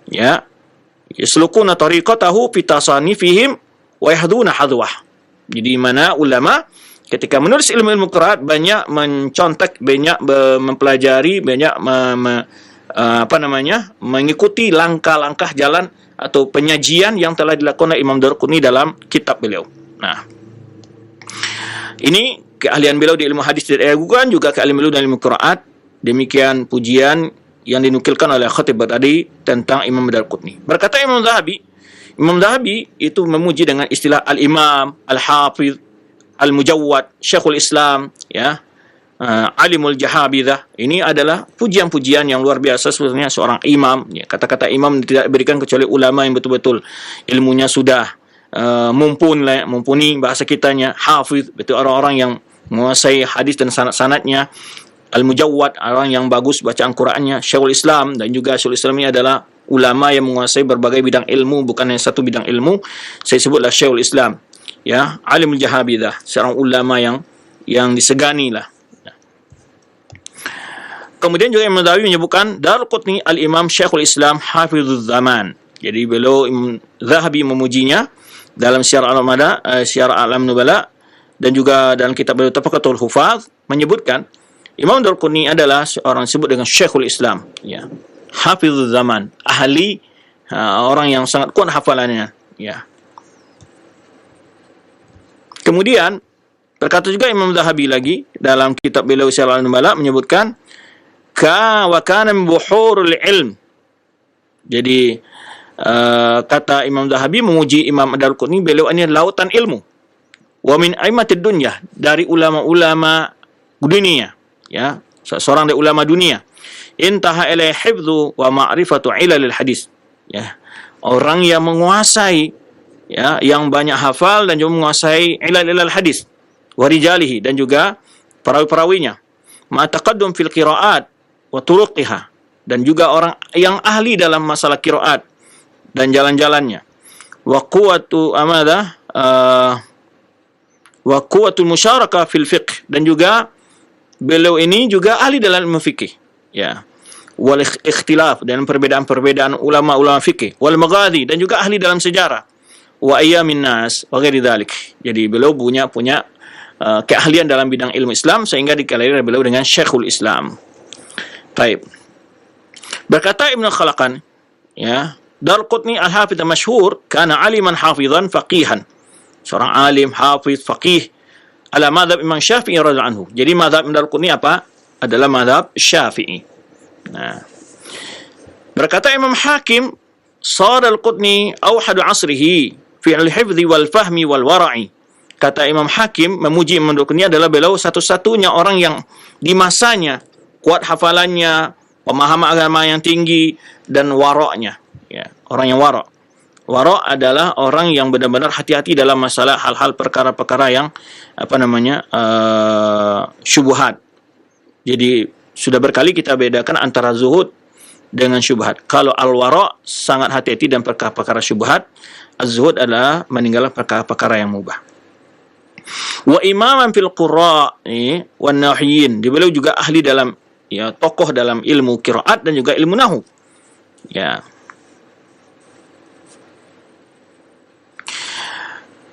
ya. Yaslukuna tariqatahu fi tasanifihim wa yahduna hadwah. Jadi mana ulama ketika menulis ilmu-ilmu qiraat banyak mencontek, banyak mempelajari, banyak mengikuti langkah-langkah jalan atau penyajian yang telah dilakukan oleh Imam Daraqutni dalam kitab beliau. Nah, ini keahlian beliau di ilmu hadis tidak diragukan, juga keahlian beliau dalam ilmu qiraat. Demikian pujian yang dinukilkan oleh Khatib Baghdadi tentang Imam Daraqutni. Berkata Imam Zahabi itu memuji dengan istilah al-imam, al-hafiz, al-mujawwad, syekhul Islam, ya, alimul jahabidah. Ini adalah pujian-pujian yang luar biasa sebenarnya seorang imam, ya. Kata-kata imam tidak diberikan kecuali ulama yang betul-betul ilmunya sudah mumpuni, bahasa kitanya hafiz, betul, orang-orang yang menguasai hadis dan sanad-sanadnya. Al-mujawwad, orang yang bagus bacaan Qur'annya. Syekhul Islam, dan juga Syekhul Islam ini adalah ulama yang menguasai berbagai bidang ilmu, bukan hanya satu bidang ilmu. Saya sebutlah Syekhul Islam, ya, alimul jahabidah, seorang ulama yang disegani lah. Kemudian juga Imam Zahabi menyebutkan Daraqutni al-Imam Syekhul Islam Hafizuz Zaman. Jadi beliau Imam Zahabi memujinya dalam Syiar A'lam Nubala, dan juga dalam kitab beliau Tabaqatul Hufaz menyebutkan Imam Daraqutni adalah seorang disebut dengan Syekhul Islam, ya, Hafizuz Zaman, ahli, orang yang sangat kuat hafalannya, ya. Kemudian berkata juga Imam Zahabi lagi dalam kitab beliau Syiar A'lam Nubala menyebutkan wa kana min buhurul ilm. Jadi kata Imam Zahabi memuji Imam Daraqutni, beliau ini lautan ilmu. Wa min aimatid dunya, dari ulama-ulama dunia, ya, seorang dari ulama dunia. Intaha ilai hifdzu wa ma'rifatu ilalil hadis, ya, orang yang menguasai, ya, yang banyak hafal dan juga menguasai ilal hadis wa rijalihi, dan juga perawi-perawinya. Ma taqaddum fil qiraat wa turuqiha, dan juga orang yang ahli dalam masalah qiraat dan jalan-jalannya. Wa quwwatul musyarakah fil fiqh, dan juga beliau ini juga ahli dalam ilmu fikih, ya, wal ikhtilaf, dan perbedaan-perbedaan ulama-ulama fikih, wal maghazi, dan juga ahli dalam sejarah, wa ayyamin nas wa ghairi dzalik. Jadi beliau punya keahlian dalam bidang ilmu Islam sehingga dikelari beliau dengan Syekhul Islam. Baik. Berkata Ibnu Khalaqan, ya, Daraqutni al-Hafidh masyhur kana aliman hafizan faqihan. Seorang alim, hafiz, faqih ala madhab Imam Syafi'i radhiyallahu anhu. Jadi madhab Daraqutni apa? Adalah madhab Syafi'i. Nah, berkata Imam Hakim, sar al-Qutni awhadu asrihi fi al-hifdhi wal fahmi wal wara'i. Kata Imam Hakim memuji Imam Daraqutni adalah beliau satu-satunya orang yang di masanya kuat hafalannya, pemahaman agama yang tinggi, dan waroknya, ya, orang yang warok. Wara' adalah orang yang benar-benar hati-hati dalam masalah hal-hal perkara-perkara yang syubhat. Jadi sudah berkali kita bedakan antara zuhud dengan syubhat. Kalau al-wara' sangat hati-hati dan perkara-perkara syubhat, az-zuhud adalah meninggalkan perkara-perkara yang mubah. Wa imaman fil qurra' wan nahyiyin. Beliau juga ahli dalam tokoh dalam ilmu qiraat dan juga ilmu nahwu. Ya.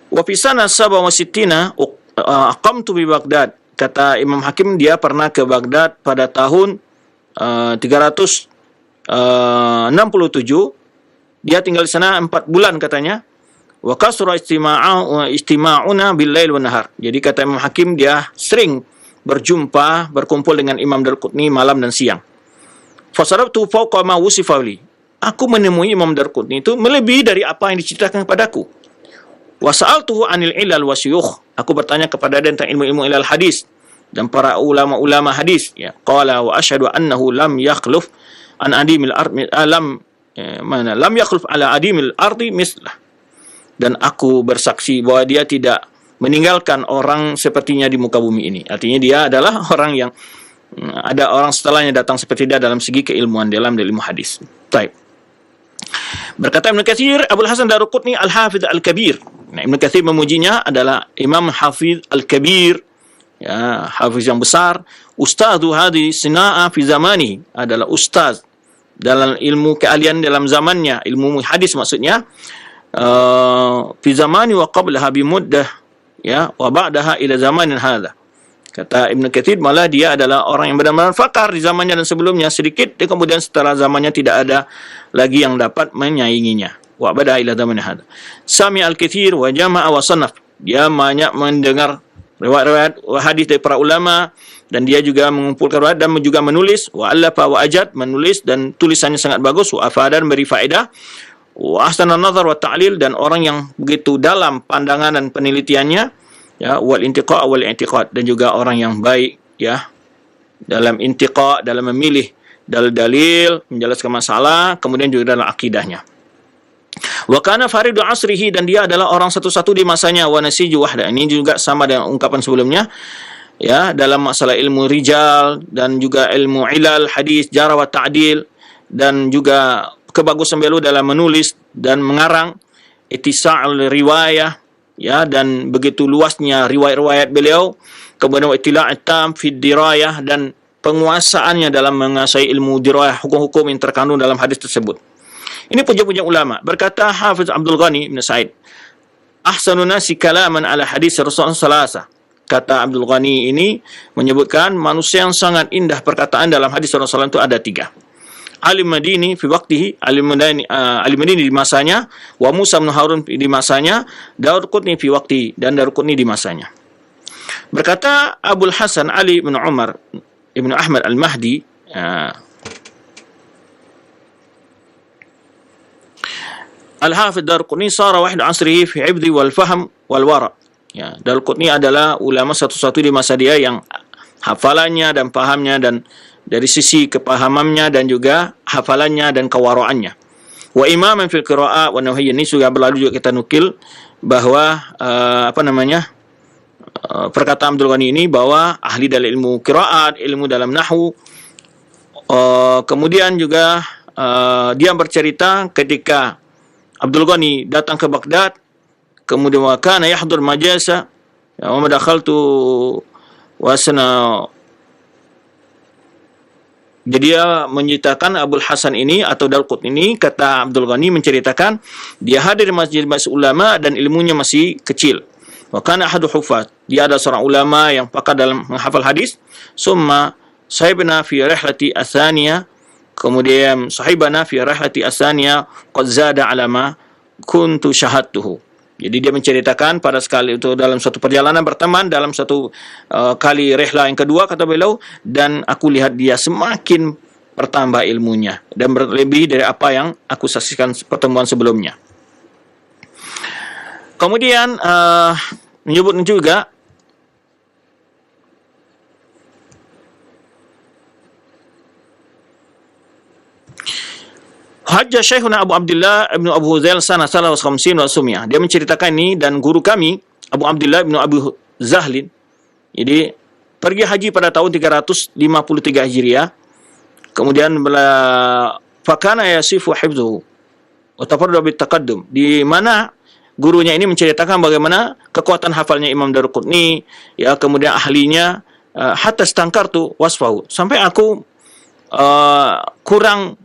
Wa fi sana 67 aqamtu bi Baghdad. Kata Imam Hakim, dia pernah ke Baghdad pada tahun 367. Dia tinggal di sana 4 bulan katanya. Wa kasra istima'una bil lail wan nahar. Jadi kata Imam Hakim, dia sering berkumpul dengan Imam Darqutni malam dan siang. Fasarabtu fawqa ma wusifa li. Aku menemui Imam Darqutni itu melebihi dari apa yang diceritakan kepadaku. Wa sa'altuhu 'anil ilal wa syuyukh. Aku bertanya kepada dia tentang ilmu-ilmu ilal hadis dan para ulama-ulama hadis. Ya, qala wa asyhadu annahu lam yakhluf an adimil ardi lam yakhluf ala adimil ardi mislah. Dan aku bersaksi bahwa dia tidak meninggalkan orang sepertinya di muka bumi ini. Artinya dia adalah orang yang ada orang setelahnya datang seperti dia dalam segi keilmuan dalam ilmu hadis. Baik. Berkata Ibnu Katsir, Abul Hasan Daruqutni Al-Hafidz Al-Kabir. Nah, Ibnu Katsir memujinya adalah Imam Hafidz Al-Kabir, ya, hafiz yang besar. Ustadzu hadhi sina'a fi zamani, adalah ustaz dalam ilmu keahlian dalam zamannya, ilmu hadis maksudnya. Fi zamani wa qablaha bi muddah, ya, wa ba'daha ila zamanin hadha. Kata Ibnu Katsir, malah dia adalah orang yang benar-benar fakar di zamannya dan sebelumnya sedikit, dan kemudian setelah zamannya tidak ada lagi yang dapat menyainginya. Wa bada ila zaman hada. Sami al-katsir wa jama'a wa sanaf. Dia banyak mendengar riwayat-riwayat hadis dari para ulama, dan dia juga mengumpulkan riwayat dan juga menulis. Wa allafa wa ajad, menulis dan tulisannya sangat bagus. Wa afada, beri faedah. Wa ahsana nazar wa ta'lil, dan orang yang begitu dalam pandangan dan penelitiannya. Ya, wal intiqa' wal i'tiqad, dan juga orang yang baik, ya, dalam intiqa', dalam memilih dalil-dalil, menjelaskan masalah, kemudian juga dalam akidahnya. Wa kana faridu asrihi, dan dia adalah orang satu-satu di masanya. Wa nasiju wahda, ini juga sama dengan ungkapan sebelumnya, ya, dalam masalah ilmu rijal dan juga ilmu ilal hadis, jarh wa ta'dil, dan juga kebagusan beliau dalam menulis dan mengarang, ittisa'ul riwayah, ya, dan begitu luasnya riwayat-riwayat beliau, kemudian ittila'at tam fi dirayah, dan penguasaannya dalam menguasai ilmu dirayah, hukum-hukum yang terkandung dalam hadis tersebut. Ini puja-puja ulama. Berkata Hafiz Abdul Ghani bin Sa'id, ahsanun nasi kalaman ala hadis Rasulullah salasa. Kata Abdul Ghani ini menyebutkan manusia yang sangat indah perkataan dalam hadis Rasulullah itu ada 3. Alim Madini fi waqtihi, Alim Madini di masanya, wa Musa bin Harun di masanya, Daruqutni fi waqtihi, dan Daruqutni di masanya. Berkata Abul Hasan Ali bin Umar Ibn Ahmad Al-Mahdi, Al-Hafidz Daruqutni sara wahid asrihi fi hifdhi wal fahm wal wara. Ya, Daruqutni adalah ulama satu-satu di masa dia yang hafalannya dan pahamnya, dan dari sisi kepahamannya dan juga hafalannya dan kewaraannya. Wa imaman fil qira'ah wa nahyi, ini sudah berlalu juga kita nukil bahwa perkataan Abdul Ghani ini bahwa ahli dalam ilmu qiraat, ilmu dalam nahwu. Kemudian juga dia bercerita ketika Abdul Ghani datang ke Baghdad, kemudian wa kana yahdur majasa, wa madakhaltu wasana. Jadi dia menceritakan Abul Hasan ini atau Daruqutni ini, kata Abdul Ghani menceritakan dia hadir di masjid-masjid ulama dan ilmunya masih kecil. Wa kana ahadu hufaz, dia adalah seorang ulama yang pakar dalam menghafal hadis. Summa sahibna fi rihlati athaniya, kemudian sahibana fi rihlati athaniya qad zada ala ma kuntu syahadtuhu. Jadi dia menceritakan pada sekali itu dalam satu perjalanan berteman, dalam satu kali rihlah yang kedua, kata beliau, dan aku lihat dia semakin bertambah ilmunya dan berlebih dari apa yang aku saksikan pertemuan sebelumnya. Kemudian menyebut juga Hajjah Syekhuna Abu Abdullah Ibnu Abu Huzail sana salah wa khamsin wa sumiyah. Dia menceritakan ini, dan guru kami Abu Abdullah Ibnu Abu Zahlin, jadi pergi haji pada tahun 353 Hijriah. Kemudian fakana yasifu hifdzuhu wa tafarrada bit taqaddum, di mana gurunya ini menceritakan bagaimana kekuatan hafalnya Imam Daruqutni, ya, kemudian ahlinya, hatta stankartu wasfahu, sampai aku kurang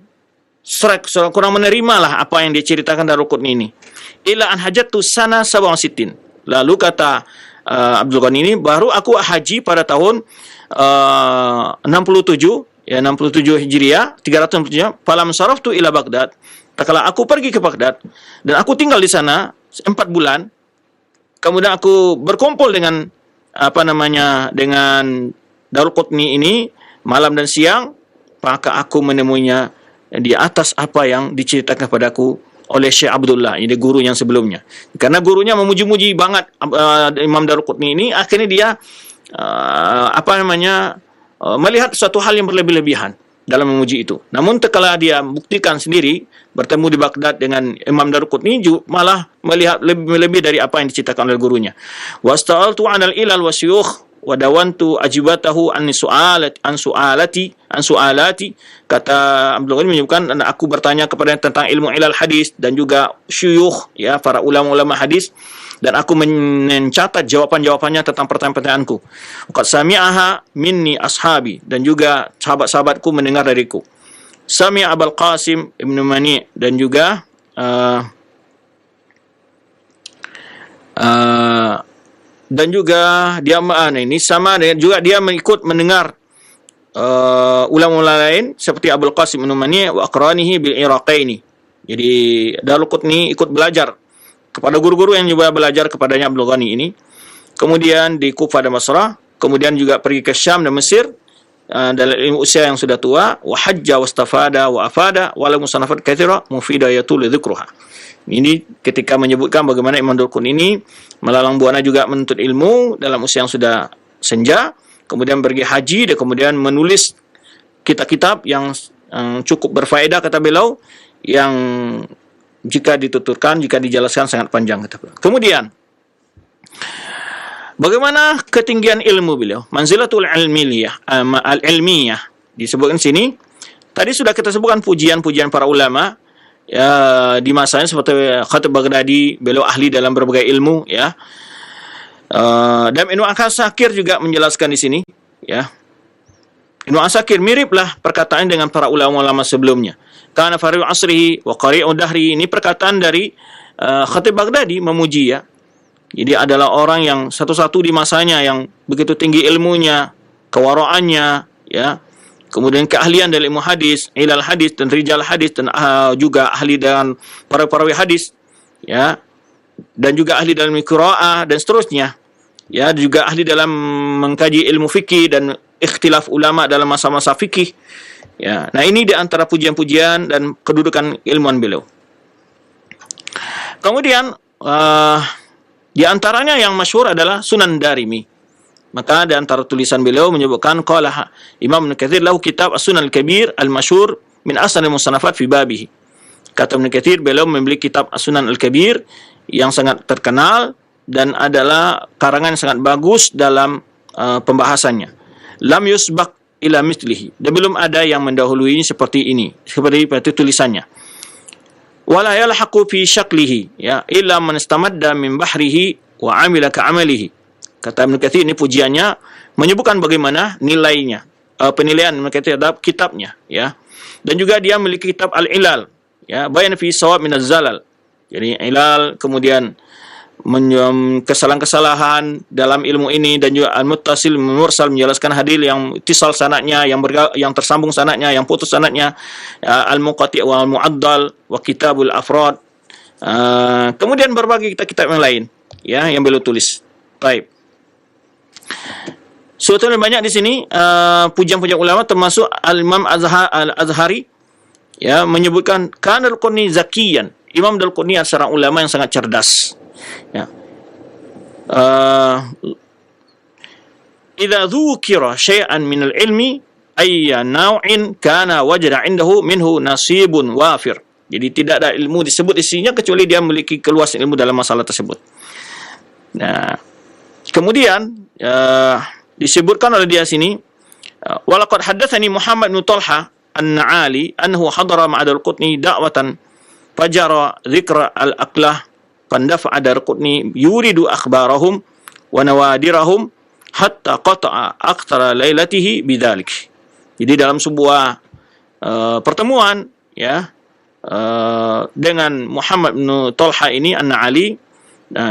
menerima lah apa yang diceritakan Daruqutni ini. Ila an hajattu sana 67. Lalu kata Abdul Ghani ini, baru aku haji pada tahun 67, ya, 67 Hijriah, 367. Falam saraftu ila Baghdad. Tatkala aku pergi ke Baghdad dan aku tinggal di sana 4 bulan. Kemudian aku berkumpul dengan dengan Daruqutni ini malam dan siang, maka aku menemuinya di atas apa yang diceritakan kepadaku oleh Syekh Abdullah, ini guru yang sebelumnya. Karena gurunya memuji-muji banget Imam Daruqutni ini, akhirnya dia melihat suatu hal yang berlebih-lebihan dalam memuji itu. Namun tatkala dia buktikan sendiri, bertemu di Baghdad dengan Imam Daruqutni, malah melihat lebih dari apa yang diceritakan oleh gurunya. Wasta'altu 'anal ilal wa syuyukh wa dawantu ajibatahu an su'alati. Kata Abdul Ghani menyebutkan, aku bertanya kepada tentang ilmu ilal hadis dan juga syuyukh, ya, para ulama-ulama hadis, dan aku mencatat jawaban-jawabannya tentang pertanyaan-pertanyaanku. Qad sami'aha minni ashabi, dan juga sahabat-sahabatku mendengar dariku. Sami' Abul Qasim Ibnu Mani, dan juga dia ini sama dengan juga dia mengikut mendengar ulama-ulama lain seperti Abul Qasim Ibnu Mani wa aqranihi bil Iraqaini. Jadi Daruqutni ikut belajar kepada guru-guru yang juga belajar kepadanya Abdul Ghani ini. Kemudian di Kufah dan Basrah, kemudian juga pergi ke Syam dan Mesir dalam ilmu usia yang sudah tua. Wa hajja wastafada wa afada wa la musannafat katsira mufida yatul dzikruha. Ini ketika menyebutkan bagaimana Imam Daruqutni ini melalang buana juga menuntut ilmu dalam usia yang sudah senja, kemudian pergi haji, dan kemudian menulis kitab-kitab yang cukup berfaedah, kata beliau, yang jika dituturkan, jika dijelaskan sangat panjang, kata beliau. Kemudian bagaimana ketinggian ilmu beliau, manzilatul ilmiyah, al-ilmiyah disebutkan sini. Tadi sudah kita sebutkan pujian-pujian para ulama, ya, di masanya, seperti Khatib Baghdadi, beliau ahli dalam berbagai ilmu, ya. Dan Ibnu Asakir juga menjelaskan di sini, ya. Ibnu Asakir miriplah perkataan dengan para ulama-ulama sebelumnya. Kana fari'u asrihi wa qari'u dahri, ini perkataan dari Khatib Baghdadi memuji, ya. Jadi adalah orang yang satu-satu di masanya yang begitu tinggi ilmunya, kewaraannya, ya. Kemudian keahlian dalam ilmu hadis, ilal hadis dan rijal hadis, dan juga ahli dengan para perawi hadis, ya. Dan juga ahli dalam qiraah dan seterusnya. Ya, juga ahli dalam mengkaji ilmu fikih dan ikhtilaf ulama dalam masa-masa fikih. Ya, nah ini di antara pujian-pujian dan kedudukan ilmuwan beliau. Kemudian di antaranya yang masyhur adalah Sunan Darimi. Maka di antara tulisan beliau menyebutkan qala Imam Ibnu Katsir lahu kitab As-Sunan Al-Kabir al-masyhur min asnal musannafat fi babihi. Kata Ibnu Katsir, beliau memiliki kitab As-Sunan Al-Kabir yang sangat terkenal dan adalah karangan yang sangat bagus dalam pembahasannya. Lam yusbaq ila mithlihi, dan belum ada yang mendahului seperti ini, seperti tulisannya. Wala yalhaqu fi syaklihi, ya, illa man istamadda min bahrihi wa amila ka amalihi. Kata Ibnu Katsir, ini pujiannya menyebutkan bagaimana nilainya, penilaian Ibnu Katsir terhadap kitabnya, ya. Dan juga dia memiliki kitab Al-Ilal, ya, bayan fi shawab min az-zalal. Jadi ilal, kemudian kesalahan-kesalahan dalam ilmu ini, dan juga al-muttasil mursal, menjelaskan hadis yang ittisal sanadnya, yang tersambung sanadnya, yang putus sanadnya, al-muqati' wal mu'addal wa kitabul afrad. Kemudian berbagai kitab-kitab yang lain, ya, yang beliau tulis. Baik. Sebetulnya banyak di sini pujian-pujian ulama, termasuk Al-Imam Al-Azhari, ya, menyebutkan kana al-Qurni zakiyan. Imam Al-Qurni adalah seorang ulama yang sangat cerdas. Ya. Idza dzukira syai'an min al-ilmi ayya naw'in kana wajada 'indahu minhu nasibun wafir. Jadi tidak ada ilmu disebut isinya kecuali dia memiliki keluasan ilmu dalam masalah tersebut. Nah, kemudian disebutkan oleh dia sini, walaqad haddatsani Muhammad bin Talha an-Na'ali annahu hadara ma'ad al-Qutni da'watan fajara dzikra al-aqlah fandafa'a Darqutni yuridu akhbarahum wa nawadirahum hatta qata'a aktsara lailatihi bidzalik. Jadi dalam sebuah pertemuan ya dengan Muhammad bin Talha ini An-Na'ali,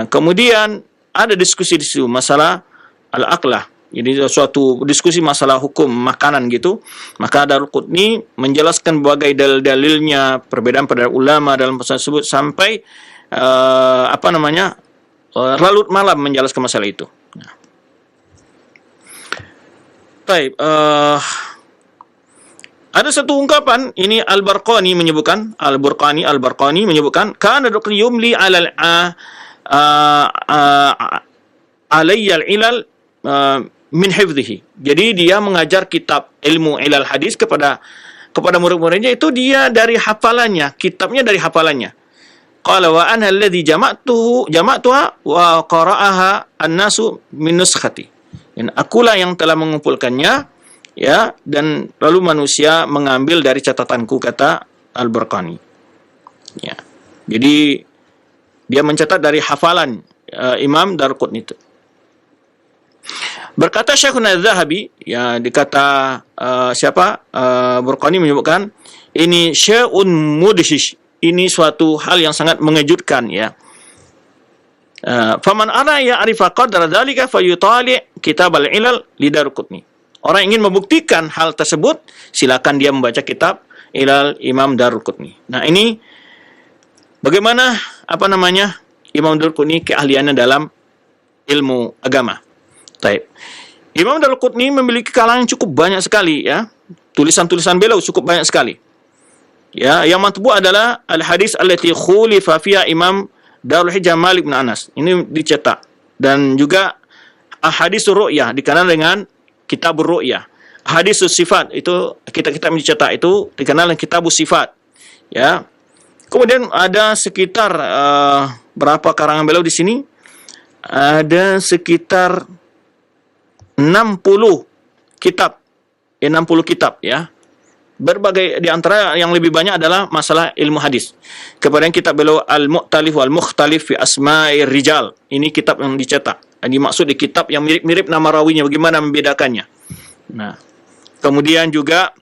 kemudian ada diskusi di situ masalah al-aqlah. Jadi suatu diskusi masalah hukum makanan gitu. Maka Darqutni menjelaskan berbagai dalil-dalilnya, perbedaan ulama dalam masalah tersebut sampai larut malam menjelaskan masalah itu. Nah. Baik, ada satu ungkapan ini Al-Barqani menyebutkan, kana Darqutni yumli alal alayya al-ilal min hifdhihi. Jadi dia mengajar kitab ilmu ilal hadis kepada murid-muridnya, itu dia dari hafalannya, kitabnya dari hafalannya. Qala wa ana alladhi jama'tuha wa qara'aha an-nasu min nuskhati. Dan akulah yang telah mengumpulkannya ya, dan lalu manusia mengambil dari catatanku, kata Al-Barqani. Ya. Jadi dia mencatat dari hafalan Imam Darqutni itu. Berkata Syekhuna Az-Zahabi, ya dikata Barqani menyebutkan ini syai'un mudhish, ini suatu hal yang sangat mengejutkan ya. Faman ara ya'rifa qadra dzalika fayutali' kitab al-ilal li Darqutni. Orang ingin membuktikan hal tersebut, silakan dia membaca kitab Ilal Imam Darqutni. Nah, ini bagaimana Imam Darqutni keahliannya dalam ilmu agama. Taib. Imam Darqutni memiliki kalangan cukup banyak sekali ya. Tulisan-tulisan beliau cukup banyak sekali. Ya, yang matbu adalah al-hadis allati khulifa fiha Imam Darul Hijjah Malik bin Anas. Ini dicetak, dan juga hadis ru'yah dikenal dengan Kitabur Ru'yah. Hadis sifat itu kita mencetak itu dikenal dengan Kitabus Sifat. Ya. Kemudian ada sekitar berapa karangan beliau di sini? Ada sekitar 60 kitab. 60 kitab ya. Berbagai, di antara yang lebih banyak adalah masalah ilmu hadis. Kemudian kitab beliau Al-Mu'talif wal Mukhtalif fi Asma'ir Rijal. Ini kitab yang dicetak. Ini maksud di kitab yang mirip-mirip nama rawinya, bagaimana membedakannya. Nah, kemudian juga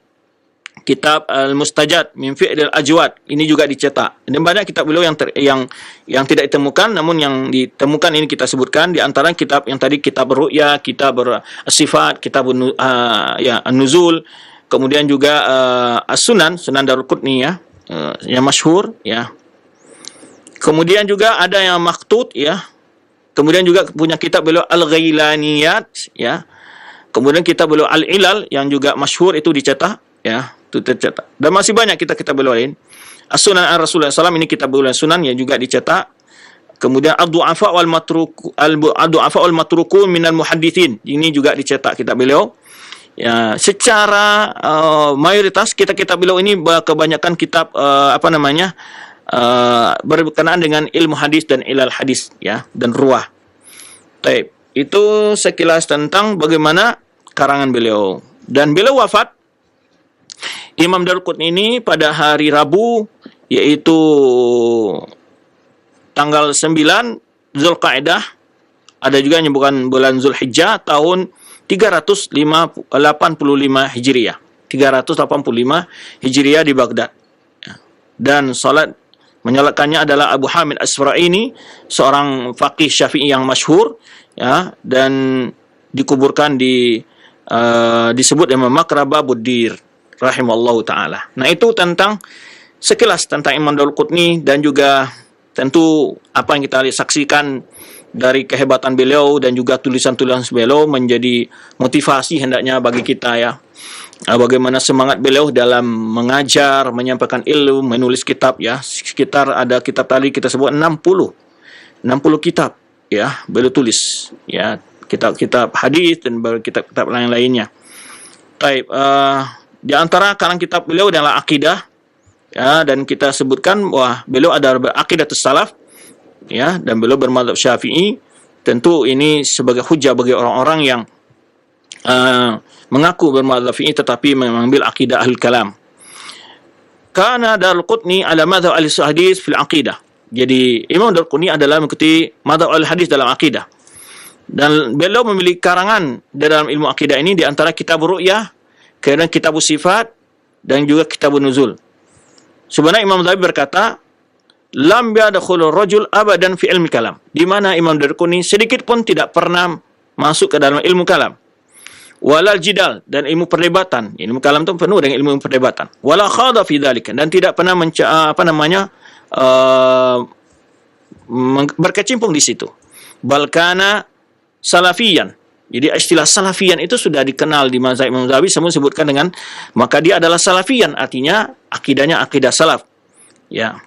kitab Al-Mustajad min Fi'lil Ajwad, ini juga dicetak. Dan banyak kitab beliau yang tidak ditemukan, namun yang ditemukan ini kita sebutkan. Di antara kitab yang tadi, kitab Ru'ya, kitab Sifat, kitab An-Nuzul, kemudian juga As-Sunan, Sunan Darqutni ya, yang masyhur ya. Kemudian juga ada yang maktut ya. Kemudian juga punya kitab beliau Al-Ghailaniyat ya. Kemudian kitab beliau Al-Ilal yang juga masyhur itu dicetak ya, itu tercetak. Dan masih banyak kitab-kitab beliau lain. As-Sunan Rasulullah SAW, ini kitab beliau Sunan yang juga dicetak. Kemudian Ad-Du'afa wal Matrukun minal Muhadditsin, ini juga dicetak kitab beliau. Ya, secara mayoritas kitab-kitab beliau ini kebanyakan kitab berkenaan dengan ilmu hadis dan ilal hadis ya, dan ruwah. Taib. Itu sekilas tentang bagaimana karangan beliau. Dan beliau wafat, Imam Darqutni ini, pada hari Rabu, yaitu tanggal 9 Zulqa'dah, ada juga yang bukan bulan Zulhijjah, tahun 385 Hijriah. 385 Hijriah di Baghdad. Dan salat menyolatkannya adalah Abu Hamid Asfaraini, seorang faqih Syafi'i yang masyhur ya, dan dikuburkan disebut dengan Maqra Babuddir rahimallahu taala. Nah, itu tentang sekilas tentang Imam Darqutni, dan juga tentu apa yang kita saksikan dari kehebatan beliau dan juga tulisan-tulisan beliau menjadi motivasi hendaknya bagi kita ya. Bagaimana semangat beliau dalam mengajar, menyampaikan ilmu, menulis kitab ya. Sekitar ada kitab tadi kita sebut 60 kitab ya beliau tulis ya, kitab-kitab hadis dan kitab-kitab lain-lainnya. Baik, di antara karangan kitab beliau adalah akidah Ya, dan kita sebutkan bahwa beliau ada aqidatus salaf, ya, dan beliau bermadzhab Syafi'i. Tentu ini sebagai hujah bagi orang-orang yang mengaku bermadzhab Syafi'i tetapi mengambil akidah ahli kalam. Kana Darqutni ala madzhab ahli hadis fil aqidah. Jadi Imam Darqutni adalah mengikuti madzhab ahli hadis dalam akidah. Dan beliau memiliki karangan dalam ilmu akidah ini di antara kitab ru'yah, kemudian kitab sifat dan juga kitab nuzul. Sebenarnya Imam Zahabi berkata, lam yadkhulur rajul abadan fi ilmi kalam. Di mana Imam Darqutni sedikit pun tidak pernah masuk ke dalam ilmu kalam. Walal jidal, dan ilmu perdebatan. Ilmu kalam itu penuh dengan ilmu perdebatan. Wala khada fi dzalika, dan tidak pernah berkecimpung di situ. Balkana salafiyan. Jadi istilah salafiyan itu sudah dikenal di mazhab Imam Zahabi, semua sebutkan dengan, maka dia adalah salafiyan, artinya akidahnya akidah salaf. Ya.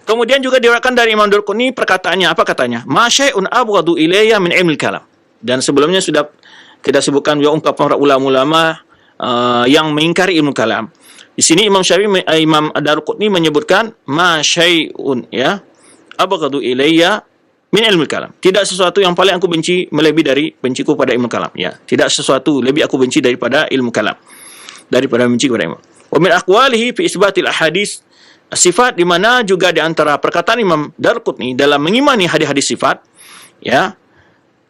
Kemudian juga diriwayatkan dari Imam Darqutni perkataannya, apa katanya? Ma syai'un abghadu ilayya min ilmil kalam. Dan sebelumnya sudah kita sebutkan juga ungkapan para ulama-ulama yang mengingkari ilmu kalam. Di sini Imam Darqutni menyebutkan ma syai'un, ya, abghadu ilayya min ilmu kalam. Tidak sesuatu yang paling aku benci melebihi dari benciku pada ilmu kalam. Ya, tidak sesuatu lebih aku benci daripada ilmu kalam. Daripada benci kepada ilmu. Wa min aqwalihi fi isbatil ahadits sifat, di mana juga di antara perkataan Imam Darqutni dalam mengimani hadis-hadis sifat, ya.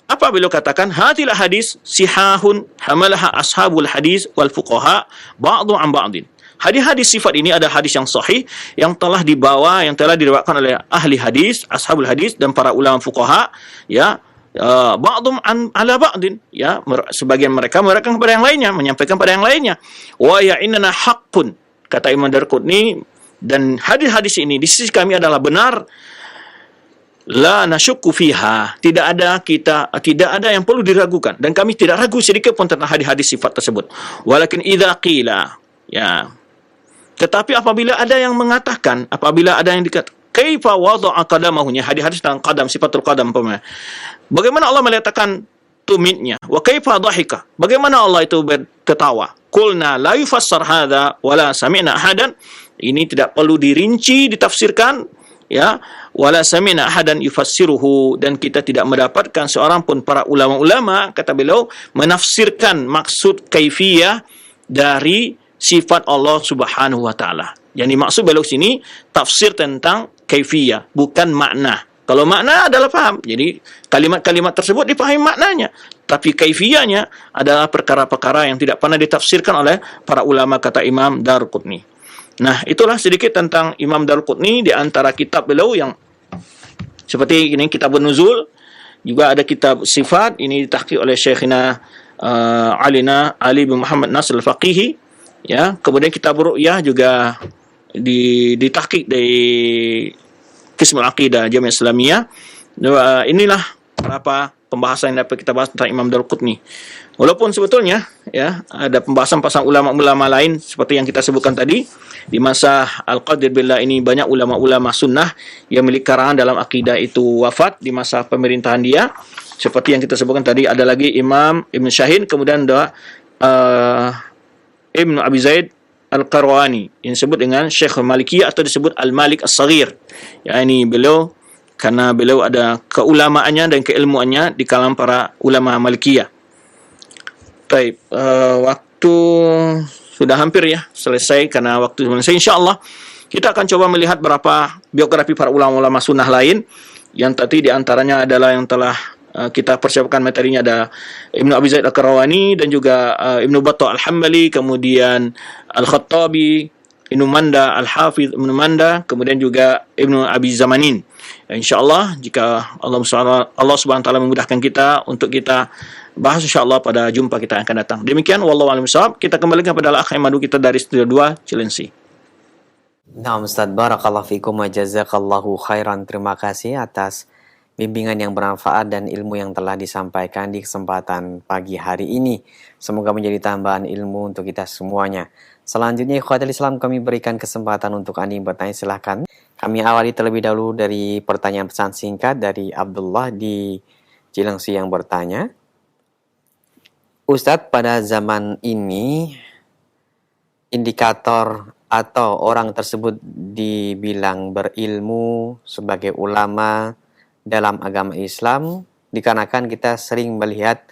Apa beliau katakan? Hadil hadis sihahun hamalaha ashabul hadis wal fuqaha ba'du an ba'din. Hadis-hadis sifat ini ada hadis yang sahih yang telah dibawa, yang telah diriwayatkan oleh ahli hadis, ashabul hadis dan para ulama fuqaha, ya, ba'dhum an ala ba'din, ya, sebagian mereka kepada yang lainnya, menyampaikan pada yang lainnya. Wa ya'inna haqqun, kata Imam Darqutni, dan hadis-hadis ini di sisi kami adalah benar. La nasyukku fiha, tidak ada yang perlu diragukan, dan kami tidak ragu sedikit pun tentang hadis-hadis sifat tersebut. Walakin idza qila, ya, tetapi apabila ada yang mengatakan, apabila ada yang dikatakan kaifa wada'a qadamahu, hadis-hadis tentang qadam, sifatul qadam, bagaimana Allah meletakkan tumitnya, wa kaifa dhahika, bagaimana Allah itu tertawa. Qulna la yufassar hadza wala sami'na ahadan, ini tidak perlu dirinci, ditafsirkan, ya, wala sami'na ahadan yufassiruhu, dan kita tidak mendapatkan seorang pun para ulama-ulama, kata beliau, menafsirkan maksud kaifiyah dari sifat Allah Subhanahu wa taala. Yang dimaksud beliau sini tafsir tentang kaifiyah, bukan makna. Kalau makna adalah paham, jadi kalimat-kalimat tersebut dipahami maknanya, tapi kaifiyahnya adalah perkara-perkara yang tidak pernah ditafsirkan oleh para ulama, kata Imam Darqutni. Nah, itulah sedikit tentang Imam Darqutni. Di antara kitab beliau yang seperti ini, kitab Nuzul, juga ada kitab Sifat, ini ditahqiq oleh Syekhina Ali bin Muhammad Nasr al-Faqihi, ya. Kemudian kitab Ru'yah juga ditahqiq dari Qismul Aqidah Jami'ah Islamiyah. Inilah beberapa pembahasan yang dapat kita bahas tentang Imam Darqutni. Walaupun sebetulnya, ya, ada pembahasan pasang ulama-ulama lain seperti yang kita sebutkan tadi. Di masa Al-Qadir Billah ini banyak ulama-ulama sunnah yang memiliki karangan dalam akidah itu wafat di masa pemerintahan dia. Seperti yang kita sebutkan tadi, ada lagi Imam Ibn Syahin, kemudian ada Ibn Abi Zaid Al-Qarwani yang disebut dengan Syekh Malikiyah atau disebut Al-Malik As-Saghir. Ya, ini beliau karena beliau ada keulamaannya dan keilmuannya di kalangan para ulama Malikiyah. Baik, waktu sudah hampir, ya, selesai karena waktu selesai. InsyaAllah kita akan coba melihat berapa biografi para ulama-ulama sunnah lain yang tadi diantaranya adalah yang telah kita persiapkan materinya, ada Ibnu Abi Zaid Al-Qarawani dan juga Ibnu Battah Al-Hambali, kemudian Al-Khattabi, Ibnu Manda, Al-Hafidh Ibnu Manda, kemudian juga Ibnu Abi Zamanin. InsyaAllah jika Allah Subhanahu wa taala memudahkan kita untuk kita bahas, insyaallah pada jumpa kita yang akan datang. Demikian, wallahu a'lam bishawab. Kita kembalikan kepada Al-Akh Madu kita dari Studio 2 Cilengsi. Nah, Ustaz, barakallahu fikum wa jazakallahu khairan. Terima kasih atas bimbingan yang bermanfaat dan ilmu yang telah disampaikan di kesempatan pagi hari ini. Semoga menjadi tambahan ilmu untuk kita semuanya. Selanjutnya, ikhwatul Islam, kami berikan kesempatan untuk Anda yang bertanya, silahkan. Kami awali terlebih dahulu dari pertanyaan pesan singkat dari Abdullah di Cilengsi yang bertanya, Ustadz, pada zaman ini indikator atau orang tersebut dibilang berilmu sebagai ulama dalam agama Islam dikarenakan kita sering melihat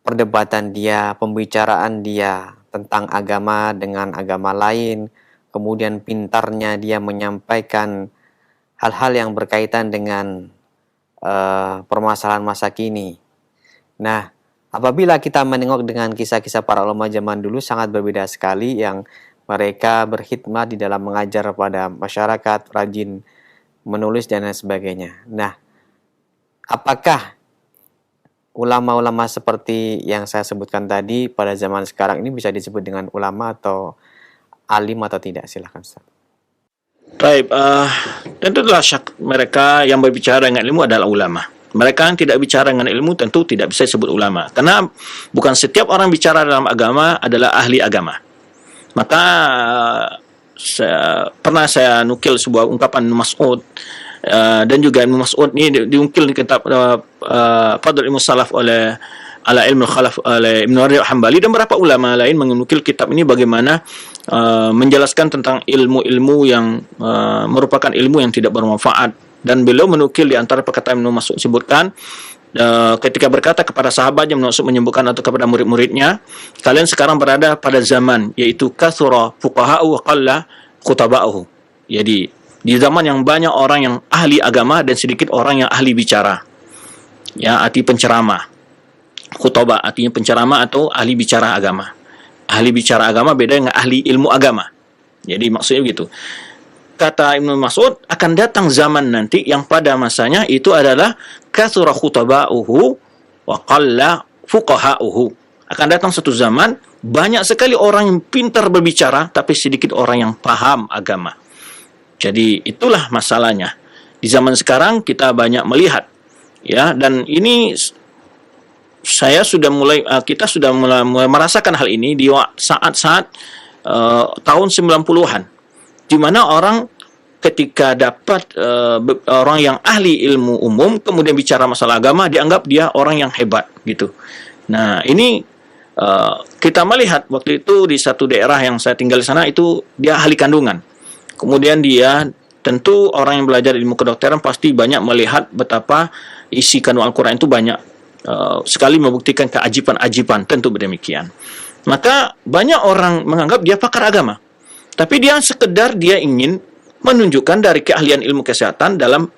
perdebatan dia, pembicaraan dia tentang agama dengan agama lain, kemudian pintarnya dia menyampaikan hal-hal yang berkaitan dengan permasalahan masa kini. Nah, apabila kita menengok dengan kisah-kisah para ulama zaman dulu sangat berbeda sekali, yang mereka berkhidmat di dalam mengajar pada masyarakat, rajin menulis dan lain sebagainya. Nah, apakah ulama-ulama seperti yang saya sebutkan tadi pada zaman sekarang ini bisa disebut dengan ulama atau alim atau tidak? Silahkan Ustaz. Baik, tentulah syak mereka yang berbicara dengan ilmu adalah ulama. Mereka yang tidak bicara dengan ilmu tentu tidak bisa disebut ulama. Karena bukan setiap orang bicara dalam agama adalah ahli agama. Maka pernah saya nukil sebuah ungkapan Mas'ud, dan juga Ibnu Mas'ud ini diungkil di kitab Fadl Ilmu Salaf oleh ala ilmu khalaf oleh Ibnu Rajab Hambali dan beberapa ulama lain menukil kitab ini bagaimana menjelaskan tentang ilmu-ilmu yang merupakan ilmu yang tidak bermanfaat. Dan beliau menukil di antara perkataan Ibnu Mas'ud sebutkan ketika berkata kepada sahabatnya, Mas'ud menyebutkan atau kepada murid-muridnya, kalian sekarang berada pada zaman yaitu kathura fuqaha'u wa qalla khutaba'uhu. Jadi di zaman yang banyak orang yang ahli agama dan sedikit orang yang ahli bicara. Ya, arti penceramah. Khutbah artinya penceramah atau ahli bicara agama. Ahli bicara agama beda dengan ahli ilmu agama. Jadi maksudnya begitu. Kata Ibnu Mas'ud, akan datang zaman nanti yang pada masanya itu adalah kathura khutaba'uhu wa qalla fuqaha'uhu. Akan datang satu zaman banyak sekali orang yang pintar berbicara tapi sedikit orang yang paham agama. Jadi itulah masalahnya. Di zaman sekarang kita banyak melihat, ya, dan ini kita sudah mulai merasakan hal ini di saat-saat tahun 90-an, di mana orang ketika dapat orang yang ahli ilmu umum kemudian bicara masalah agama dianggap dia orang yang hebat gitu. Nah, ini kita melihat waktu itu di satu daerah yang saya tinggal di sana itu dia ahli kandungan. Kemudian dia tentu orang yang belajar ilmu kedokteran pasti banyak melihat betapa isi kandungan Al-Quran itu banyak sekali membuktikan keajiban-ajiban, tentu demikian. Maka banyak orang menganggap dia pakar agama, tapi dia sekedar dia ingin menunjukkan dari keahlian ilmu kesehatan dalam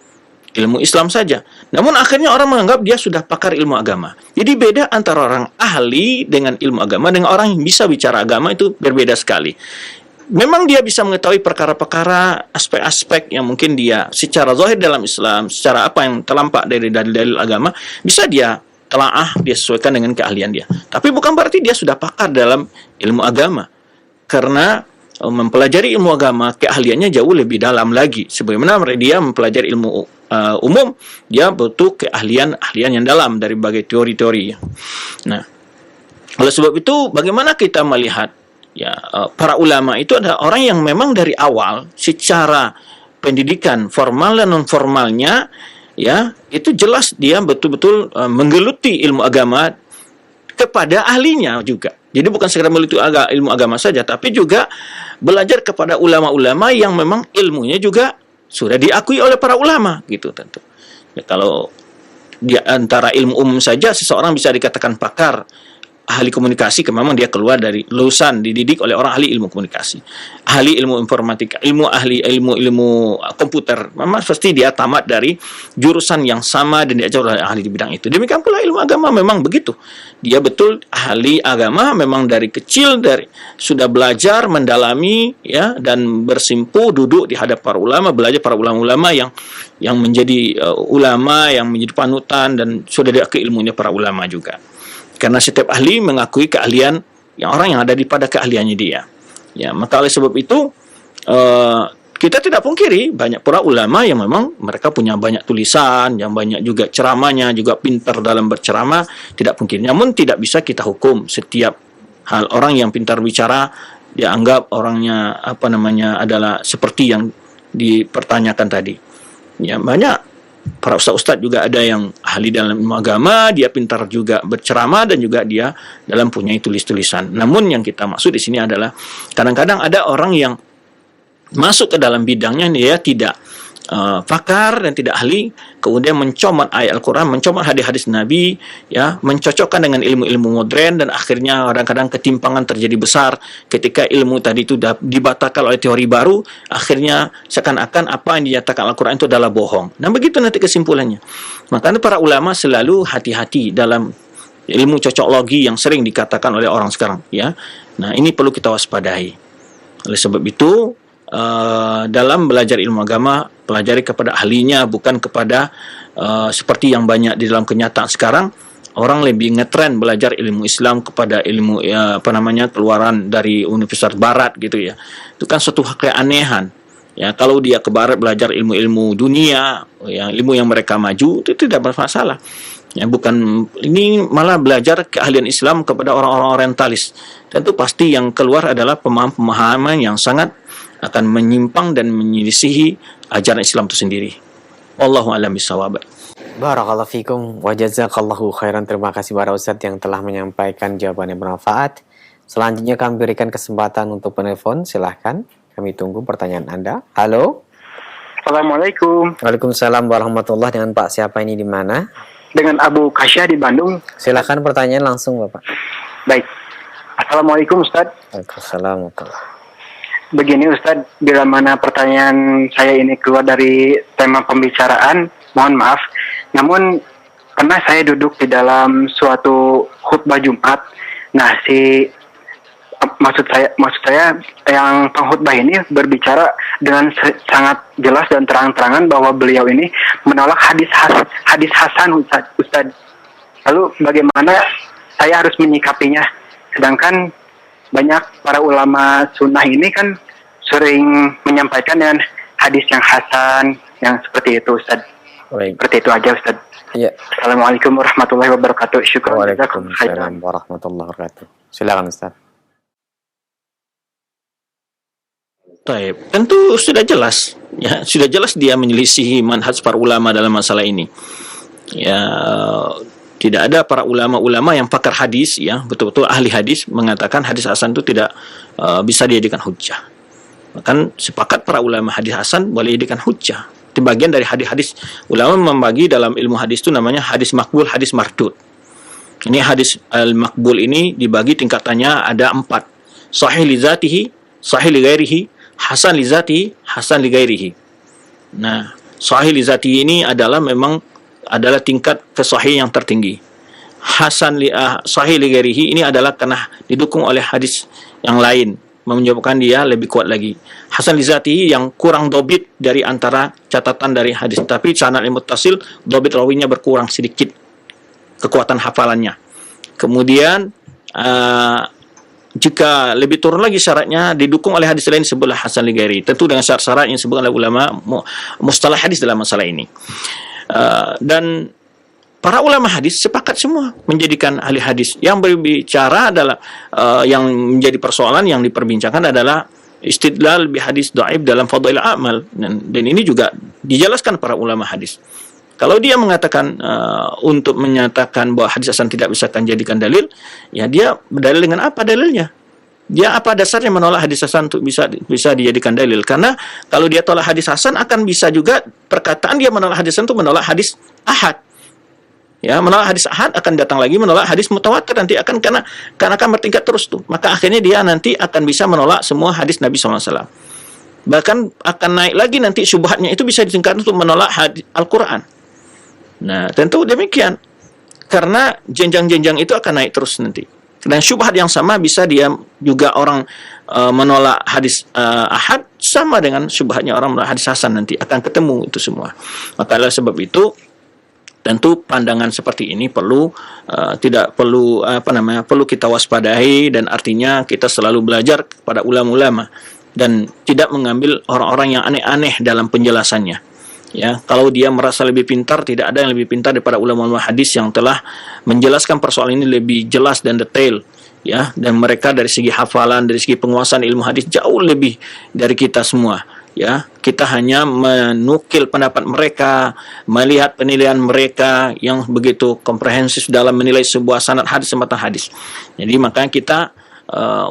ilmu Islam saja. Namun akhirnya orang menganggap dia sudah pakar ilmu agama. Jadi beda antara orang ahli dengan ilmu agama dengan orang yang bisa bicara agama itu berbeda sekali. Memang dia bisa mengetahui perkara-perkara, aspek-aspek yang mungkin dia secara zahir dalam Islam, secara apa yang terlampak dari dalil-dalil agama, bisa dia telaah, dia sesuaikan dengan keahlian dia. Tapi bukan berarti dia sudah pakar dalam ilmu agama. Karena mempelajari ilmu agama, keahliannya jauh lebih dalam lagi. Sebagaimana dia mempelajari ilmu umum, dia butuh keahlian yang dalam dari berbagai teori-teori. Nah, oleh sebab itu, bagaimana kita melihat ya para ulama itu adalah orang yang memang dari awal secara pendidikan formal dan non formalnya ya itu jelas dia betul-betul menggeluti ilmu agama kepada ahlinya juga. Jadi bukan sekedar menggeluti ilmu agama saja, tapi juga belajar kepada ulama-ulama yang memang ilmunya juga sudah diakui oleh para ulama gitu tentu. Ya, kalau di antara ilmu umum saja seseorang bisa dikatakan pakar ahli komunikasi, memang dia keluar dari lulusan dididik oleh orang ahli ilmu komunikasi, ahli ilmu informatika, ilmu komputer, memang pasti dia tamat dari jurusan yang sama dan diajar oleh ahli di bidang itu. Demikian pula ilmu agama memang begitu, dia betul ahli agama memang dari kecil, dari sudah belajar mendalami ya dan bersimpu duduk di hadapan para ulama, belajar para ulama-ulama yang menjadi ulama yang menjadi panutan dan sudah diakui ilmunya para ulama juga. Karena setiap ahli mengakui keahlian yang orang yang ada di pada keahliannya dia. Ya, maka oleh sebab itu kita tidak pungkiri banyak para ulama yang memang mereka punya banyak tulisan, yang banyak juga ceramahnya, juga pintar dalam berceramah, tidak pungkiri. Namun tidak bisa kita hukum setiap hal. Orang yang pintar bicara dianggap orangnya adalah seperti yang dipertanyakan tadi. Ya, banyak para ustaz-ustaz juga ada yang ahli dalam ilmu agama, dia pintar juga berceramah dan juga dia dalam punya tulis-tulisan. Namun yang kita maksud di sini adalah kadang-kadang ada orang yang masuk ke dalam bidangnya, dia tidak pakar dan tidak ahli, kemudian mencomot ayat Al-Quran, mencomot hadis-hadis Nabi, ya, mencocokkan dengan ilmu-ilmu modern, dan akhirnya kadang-kadang ketimpangan terjadi besar ketika ilmu tadi itu dibatalkan oleh teori baru, akhirnya seakan-akan apa yang dinyatakan Al-Quran itu adalah bohong. Dan begitu nanti kesimpulannya. Makanya para ulama selalu hati-hati dalam ilmu cocoklogi yang sering dikatakan oleh orang sekarang, ya. Nah, ini perlu kita waspadai. Oleh sebab itu, dalam belajar ilmu agama, pelajari kepada ahlinya, bukan kepada seperti yang banyak di dalam kenyataan sekarang, orang lebih ngetren belajar ilmu Islam kepada ilmu keluaran dari universitas barat gitu ya. Itu kan suatu keanehan. Ya, kalau dia ke barat belajar ilmu-ilmu dunia, ya, ilmu yang mereka maju, itu tidak bermasalah. Ya, bukan, ini malah belajar keahlian Islam kepada orang-orang orientalis. Tentu pasti yang keluar adalah pemahaman yang sangat akan menyimpang dan menyelisihi ajaran Islam itu sendiri. Wallahu a'lam bishawab. Barakallahu fikum wa jazakallahu khairan. Terima kasih para Ustadz yang telah menyampaikan jawaban yang bermanfaat. Selanjutnya kami berikan kesempatan untuk penelpon. Silahkan, kami tunggu pertanyaan Anda. Halo. Assalamualaikum. Waalaikumsalam warahmatullahi. Dengan Pak siapa ini, di mana? Dengan Abu Kasya di Bandung. Silahkan pertanyaan langsung Bapak. Baik. Assalamualaikum Ustadz. Waalaikumsalam warahmatullahi. Begini Ustadz, bila mana pertanyaan saya ini keluar dari tema pembicaraan, mohon maaf. Namun, pernah saya duduk di dalam suatu khutbah Jumat. Nah, maksud saya yang pengkhutbah ini berbicara dengan sangat jelas dan terang-terangan bahwa beliau ini menolak hadis hasan Ustadz. Lalu bagaimana saya harus menyikapinya? Sedangkan banyak para ulama sunnah ini kan sering menyampaikan dengan hadis yang hasan, yang seperti itu Ustaz. Baik. Seperti itu aja Ustaz. Ya. Assalamualaikum warahmatullahi wabarakatuh. Syukran. Waalaikumsalam warahmatullahi wabarakatuh. Silakan Ustaz. Taib. Tentu sudah jelas, ya, sudah jelas dia menyelisihi manhaj para ulama dalam masalah ini. Ya, tidak ada para ulama-ulama yang pakar hadis, ya, betul-betul ahli hadis mengatakan hadis hasan itu tidak bisa dijadikan hujjah. Bahkan sepakat para ulama hadis hasan boleh dijadikan hujjah. Itu bagian dari hadis-hadis. Ulama membagi dalam ilmu hadis itu namanya hadis makbul, hadis mardud. Ini hadis al-makbul ini dibagi tingkatannya ada 4. Sahih li zatihi, sahih li ghairihi, hasan li zatihi, hasan li ghairihi. Nah, sahih li zatihi ini memang adalah tingkat kesahih yang tertinggi. Sahih li ghairihi ini adalah karena didukung oleh hadis yang lain, menyebabkan dia lebih kuat lagi. Hasan li zatihi yang kurang dobit dari antara catatan dari hadis, tapi sanad muttasil, dobit rawinya berkurang sedikit, kekuatan hafalannya. Kemudian jika lebih turun lagi syaratnya, didukung oleh hadis lain, sebutlah hasan li ghairi, tentu dengan syarat-syarat yang disebut oleh ulama mustalah hadis dalam masalah ini. Dan para ulama hadis sepakat semua menjadikan ahli hadis. Yang berbicara adalah yang menjadi persoalan yang diperbincangkan adalah istidlal bi hadis dhaif dalam fadail amal, dan ini juga dijelaskan para ulama hadis. Kalau dia mengatakan untuk menyatakan bahwa hadis hasan tidak bisa dijadikan dalil, ya dia berdalil dengan apa dalilnya? Dia apa dasarnya menolak hadis hasan untuk bisa dijadikan dalil? Karena kalau dia tolak hadis hasan, akan bisa juga perkataan dia menolak hadis hasan itu menolak hadis ahad. Ya, menolak hadis ahad akan datang lagi menolak hadis mutawatir, nanti karena akan bertingkat terus tuh. Maka akhirnya dia nanti akan bisa menolak semua hadis Nabi SAW. Bahkan akan naik lagi nanti syubhatnya itu bisa ditingkatkan untuk menolak hadis Al-Quran. Nah, tentu demikian. Karena jenjang-jenjang itu akan naik terus nanti. Dan syubhat yang sama bisa dia juga orang menolak hadis ahad sama dengan syubhatnya orang menolak hadis hasan, nanti akan ketemu itu semua. Maka oleh sebab itu tentu pandangan seperti ini perlu perlu kita waspadai, dan artinya kita selalu belajar kepada ulama-ulama dan tidak mengambil orang-orang yang aneh-aneh dalam penjelasannya. Ya, kalau dia merasa lebih pintar, tidak ada yang lebih pintar daripada ulama-ulama hadis yang telah menjelaskan persoalan ini lebih jelas dan detail, ya, dan mereka dari segi hafalan, dari segi penguasaan ilmu hadis jauh lebih dari kita semua, ya. Kita hanya menukil pendapat mereka, melihat penilaian mereka yang begitu komprehensif dalam menilai sebuah sanad hadis semata hadis. Jadi makanya kita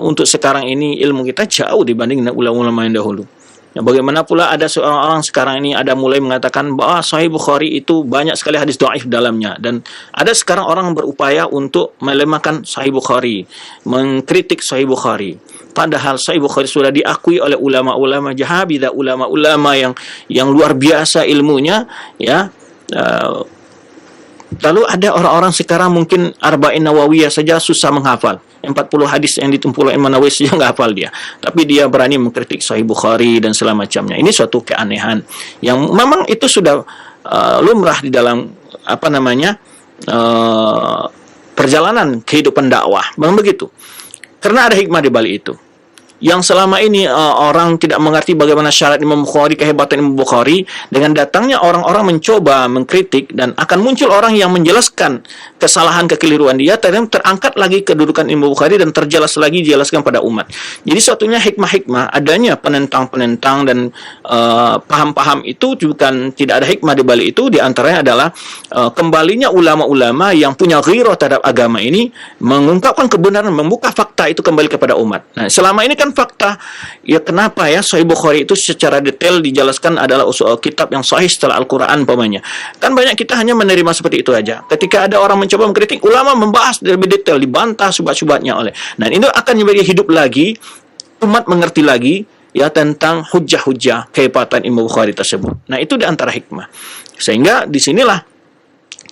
untuk sekarang ini ilmu kita jauh dibanding dengan ulama-ulama yang dahulu. Ya, bagaimana pula ada seorang orang sekarang ini ada mulai mengatakan bahwa Sahih Bukhari itu banyak sekali hadis dhaif dalamnya, dan ada sekarang orang berupaya untuk melemahkan Sahih Bukhari, mengkritik Sahih Bukhari. Padahal Sahih Bukhari sudah diakui oleh ulama-ulama jahabidah, ulama-ulama yang luar biasa ilmunya, ya. Lalu ada orang-orang sekarang mungkin Arba'in Nawawiyah saja susah menghafal. 40 hadis yang ditumpul Imam Nawawi saja nggak hafal dia. Tapi dia berani mengkritik Sahih Bukhari dan segala macamnya. Ini suatu keanehan yang memang itu sudah lumrah di dalam perjalanan kehidupan dakwah. Memang begitu. Karena ada hikmah di balik itu. Yang selama ini orang tidak mengerti bagaimana syarat Imam Bukhari, kehebatan Imam Bukhari, dengan datangnya orang-orang mencoba mengkritik dan akan muncul orang yang menjelaskan kesalahan kekeliruan dia, terangkat lagi kedudukan Imam Bukhari dan terjelas lagi dijelaskan pada umat. Jadi suatunya hikmah-hikmah, adanya penentang-penentang dan paham-paham itu bukan tidak ada hikmah di balik itu. Di antaranya adalah kembalinya ulama-ulama yang punya ghirah terhadap agama ini, mengungkapkan kebenaran, membuka fakta itu kembali kepada umat. Nah, selama ini kan fakta, ya kenapa ya Sahih Bukhari itu secara detail dijelaskan adalah kitab yang sahih setelah Al-Quran umpamanya. Kan banyak kita hanya menerima seperti itu aja. Ketika ada orang mencoba mengkritik, ulama membahas lebih detail, dibantah subhat-subhatnya oleh. Nah, itu akan menjadi hidup lagi, umat mengerti lagi ya tentang hujah-hujah kehebatan Imam Bukhari tersebut. Nah, itu di antara hikmah. Sehingga disinilah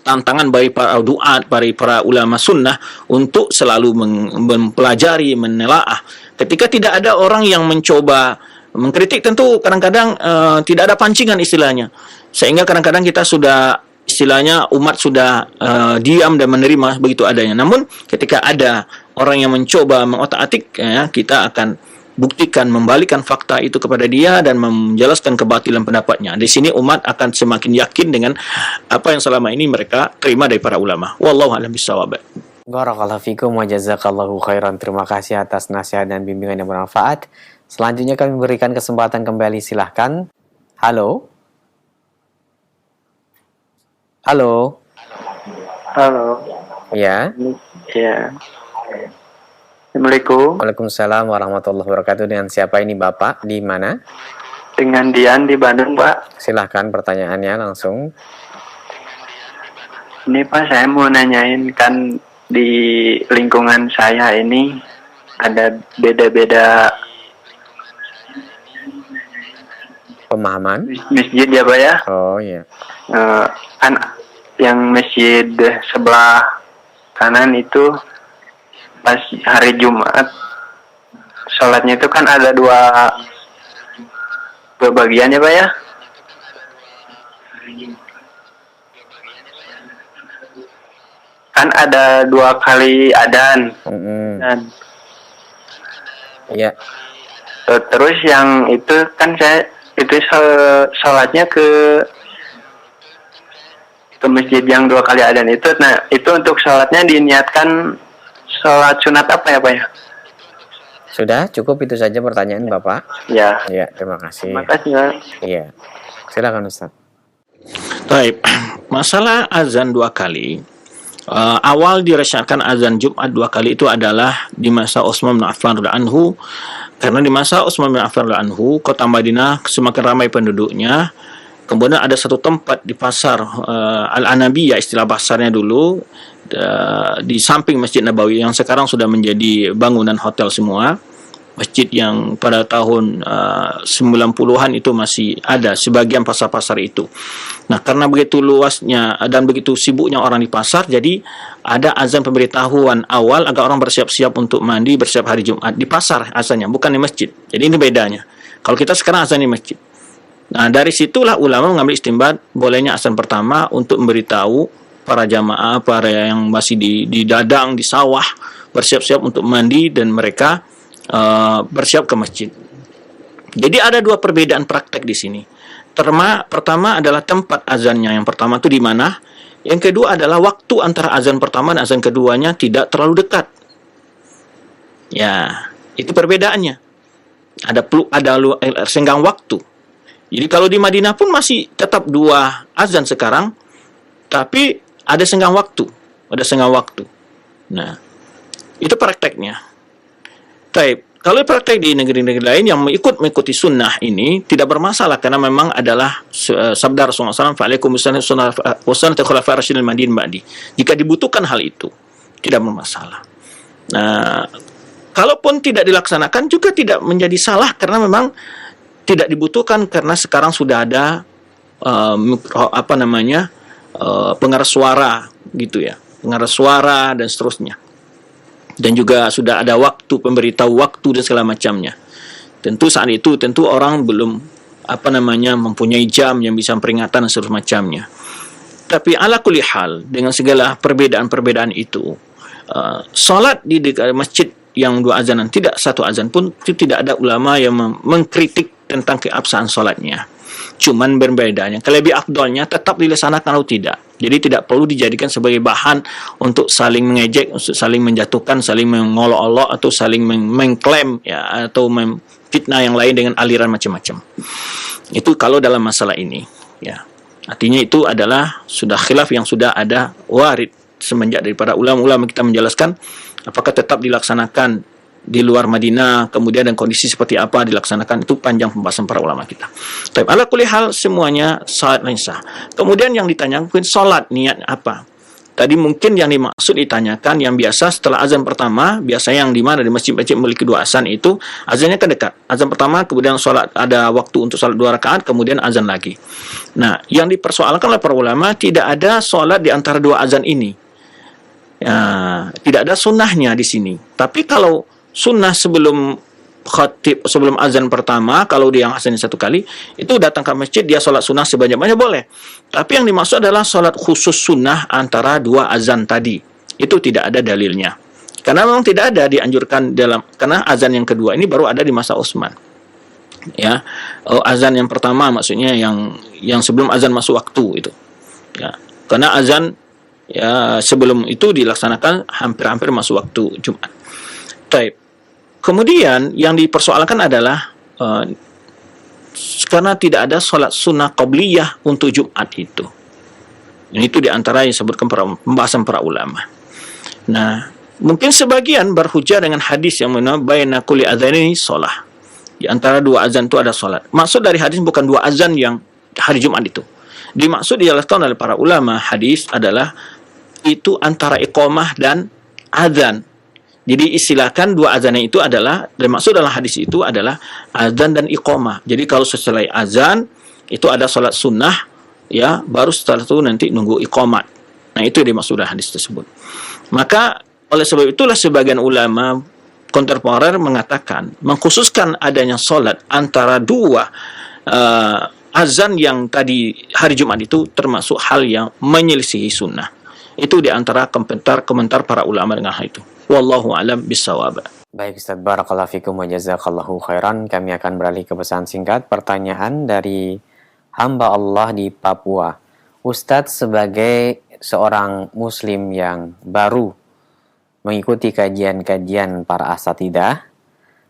tantangan bagi para duat, para ulama sunnah untuk selalu mempelajari, menelaah. Ketika tidak ada orang yang mencoba mengkritik, tentu kadang-kadang tidak ada pancingan istilahnya. Sehingga kadang-kadang kita sudah istilahnya umat sudah diam dan menerima begitu adanya. Namun ketika ada orang yang mencoba mengotak-atik, ya, kita akan buktikan, membalikan fakta itu kepada dia dan menjelaskan kebatilan pendapatnya. Di sini umat akan semakin yakin dengan apa yang selama ini mereka terima dari para ulama. Wallahu a'lam bishawab. Barakallahu fikum wa jazakallahu khairan. Terima kasih atas nasihat dan bimbingan yang bermanfaat. Selanjutnya kami berikan kesempatan kembali, silahkan. Halo. Halo. Halo. Ya. Ya. Assalamualaikum. Waalaikumsalam warahmatullahi wabarakatuh. Dengan siapa ini Bapak? Di mana? Dengan Dian di Bandung, Pak. Silahkan pertanyaannya langsung. Ini Pak, saya mau nanyain, kan di lingkungan saya ini ada beda-beda Pemahaman? masjid ya Pak ya. Oh iya. Kan yang masjid sebelah kanan itu pas hari Jumat sholatnya itu kan ada dua bagian ya Pak ya. Kan ada 2 kali adzan. Dan Iya. terus yang itu kan saya itu sholatnya ke masjid yang 2 kali adzan itu. Nah, itu untuk sholatnya diniatkan sholat sunat apa ya Pak ya? Sudah cukup itu saja pertanyaan Bapak. Ya. Iya, terima kasih. Terima kasih Pak. Iya. Silakan Ustaz. Baik, masalah azan 2 kali. Awal diresyakan azan Jumat 2 kali itu adalah di masa Utsman bin Affan radhiyallahu anhu, karena di masa Utsman bin Affan radhiyallahu anhu kota Madinah semakin ramai penduduknya. Kemudian ada satu tempat di pasar Al-Anabiyah, istilah pasarnya dulu, di samping Masjid Nabawi yang sekarang sudah menjadi bangunan hotel semua. Masjid yang pada tahun 90-an itu masih ada sebagian pasar-pasar itu. Nah, karena begitu luasnya dan begitu sibuknya orang di pasar, jadi ada azan pemberitahuan awal agar orang bersiap-siap untuk mandi, bersiap hari Jumat di pasar azannya, bukan di masjid. Jadi ini bedanya. Kalau kita sekarang azan di masjid. Nah, dari situlah ulama mengambil istinbat bolehnya azan pertama untuk memberitahu para jamaah, para yang masih di dadang, di sawah, bersiap-siap untuk mandi dan mereka bersiap ke masjid. Jadi ada 2 perbedaan praktek di sini. Pertama adalah tempat azannya. Yang pertama itu di mana? Yang kedua adalah waktu antara azan pertama dan azan keduanya tidak terlalu dekat. Ya, itu perbedaannya. Ada senggang waktu. Jadi kalau di Madinah pun masih tetap 2 azan sekarang, tapi ada senggang waktu. Nah, itu prakteknya. Baik, kalau praktek di negeri-negeri lain yang mengikuti sunnah ini tidak bermasalah, karena memang adalah sabda Rasulullah SAW, "Fa'alaikum sunnati khulafa'ir rasyidin al-mahdiyyin ba'di." Jika dibutuhkan hal itu, tidak bermasalah. Nah, kalaupun tidak dilaksanakan juga tidak menjadi salah, karena memang tidak dibutuhkan, karena sekarang sudah ada pengeras suara gitu ya, pengeras suara dan seterusnya. Dan juga sudah ada waktu, pemberitahu waktu dan segala macamnya. Tentu saat itu orang belum mempunyai jam yang bisa peringatan dan seterusnya macamnya. Tapi ala kulli hal, dengan segala perbedaan-perbedaan itu, salat di masjid yang 2 azanan, tidak 1 azan pun, itu tidak ada ulama yang mengkritik tentang keabsahan salatnya. Cuman berbedanya, lebih afdalnya tetap dilaksanakan atau tidak. Jadi tidak perlu dijadikan sebagai bahan untuk saling mengejek, untuk saling menjatuhkan, saling mengolok-olok, atau saling mengklaim ya, atau fitnah yang lain dengan aliran macam-macam. Itu kalau dalam masalah ini ya. Artinya itu adalah sudah khilaf yang sudah ada warid semenjak daripada ulama-ulama kita menjelaskan apakah tetap dilaksanakan di luar Madinah, kemudian dan kondisi seperti apa dilaksanakan, itu panjang pembahasan para ulama kita. Tapi ala kulli hal semuanya salat sah. Kemudian yang ditanyakan salat niat apa? Tadi mungkin yang dimaksud ditanyakan yang biasa setelah azan pertama, biasa yang di mana di masjid-masjid memiliki 2 azan itu azannya kan dekat. Azan pertama, kemudian salat ada waktu untuk salat 2 rakaat, kemudian azan lagi. Nah, yang dipersoalkan oleh para ulama tidak ada salat di antara 2 azan ini. Ya, tidak ada sunnahnya di sini. Tapi kalau sunnah sebelum khatib, sebelum azan pertama, kalau dia yang azannya 1 kali, itu datang ke masjid, dia sholat sunnah sebanyak-banyak boleh. Tapi yang dimaksud adalah sholat khusus sunnah antara 2 azan tadi. Itu tidak ada dalilnya. Karena memang tidak ada dianjurkan karena azan yang kedua ini baru ada di masa Utsman. Ya, azan yang pertama maksudnya yang sebelum azan masuk waktu itu. Ya, karena azan ya sebelum itu dilaksanakan hampir-hampir masuk waktu Jumat. Baik. Kemudian yang dipersoalkan adalah karena tidak ada sholat sunnah qabliyah untuk Jumat itu. Ini itu diantara yang disebutkan pembahasan para ulama. Nah, mungkin sebagian berhujjah dengan hadis yang mana baina kulli adzanaini shalah. Di antara 2 azan itu ada sholat. Maksud dari hadis bukan 2 azan yang hari Jumat itu. Dimaksud dijelaskan oleh para ulama hadis adalah itu antara iqamah dan azan. Jadi istilahkan 2 azan itu adalah, dan maksud dalam hadis itu adalah azan dan iqamah. Jadi kalau setelah azan itu ada salat sunnah, ya baru setelah itu nanti nunggu iqamat. Nah itu yang dimaksud dalam hadis tersebut. Maka oleh sebab itulah sebagian ulama kontemporer mengatakan mengkhususkan adanya salat antara 2 azan yang tadi hari Jumat itu termasuk hal yang menyelisihi sunnah. Itu di antara komentar para ulama dengan hal itu. Wallahu a'lam bissawab. Baik Ustaz, barakallahu fikum wa jazakallahu khairan. Kami akan beralih ke pesan singkat. Pertanyaan dari hamba Allah di Papua. Ustadz, sebagai seorang muslim yang baru mengikuti kajian-kajian para asatidah,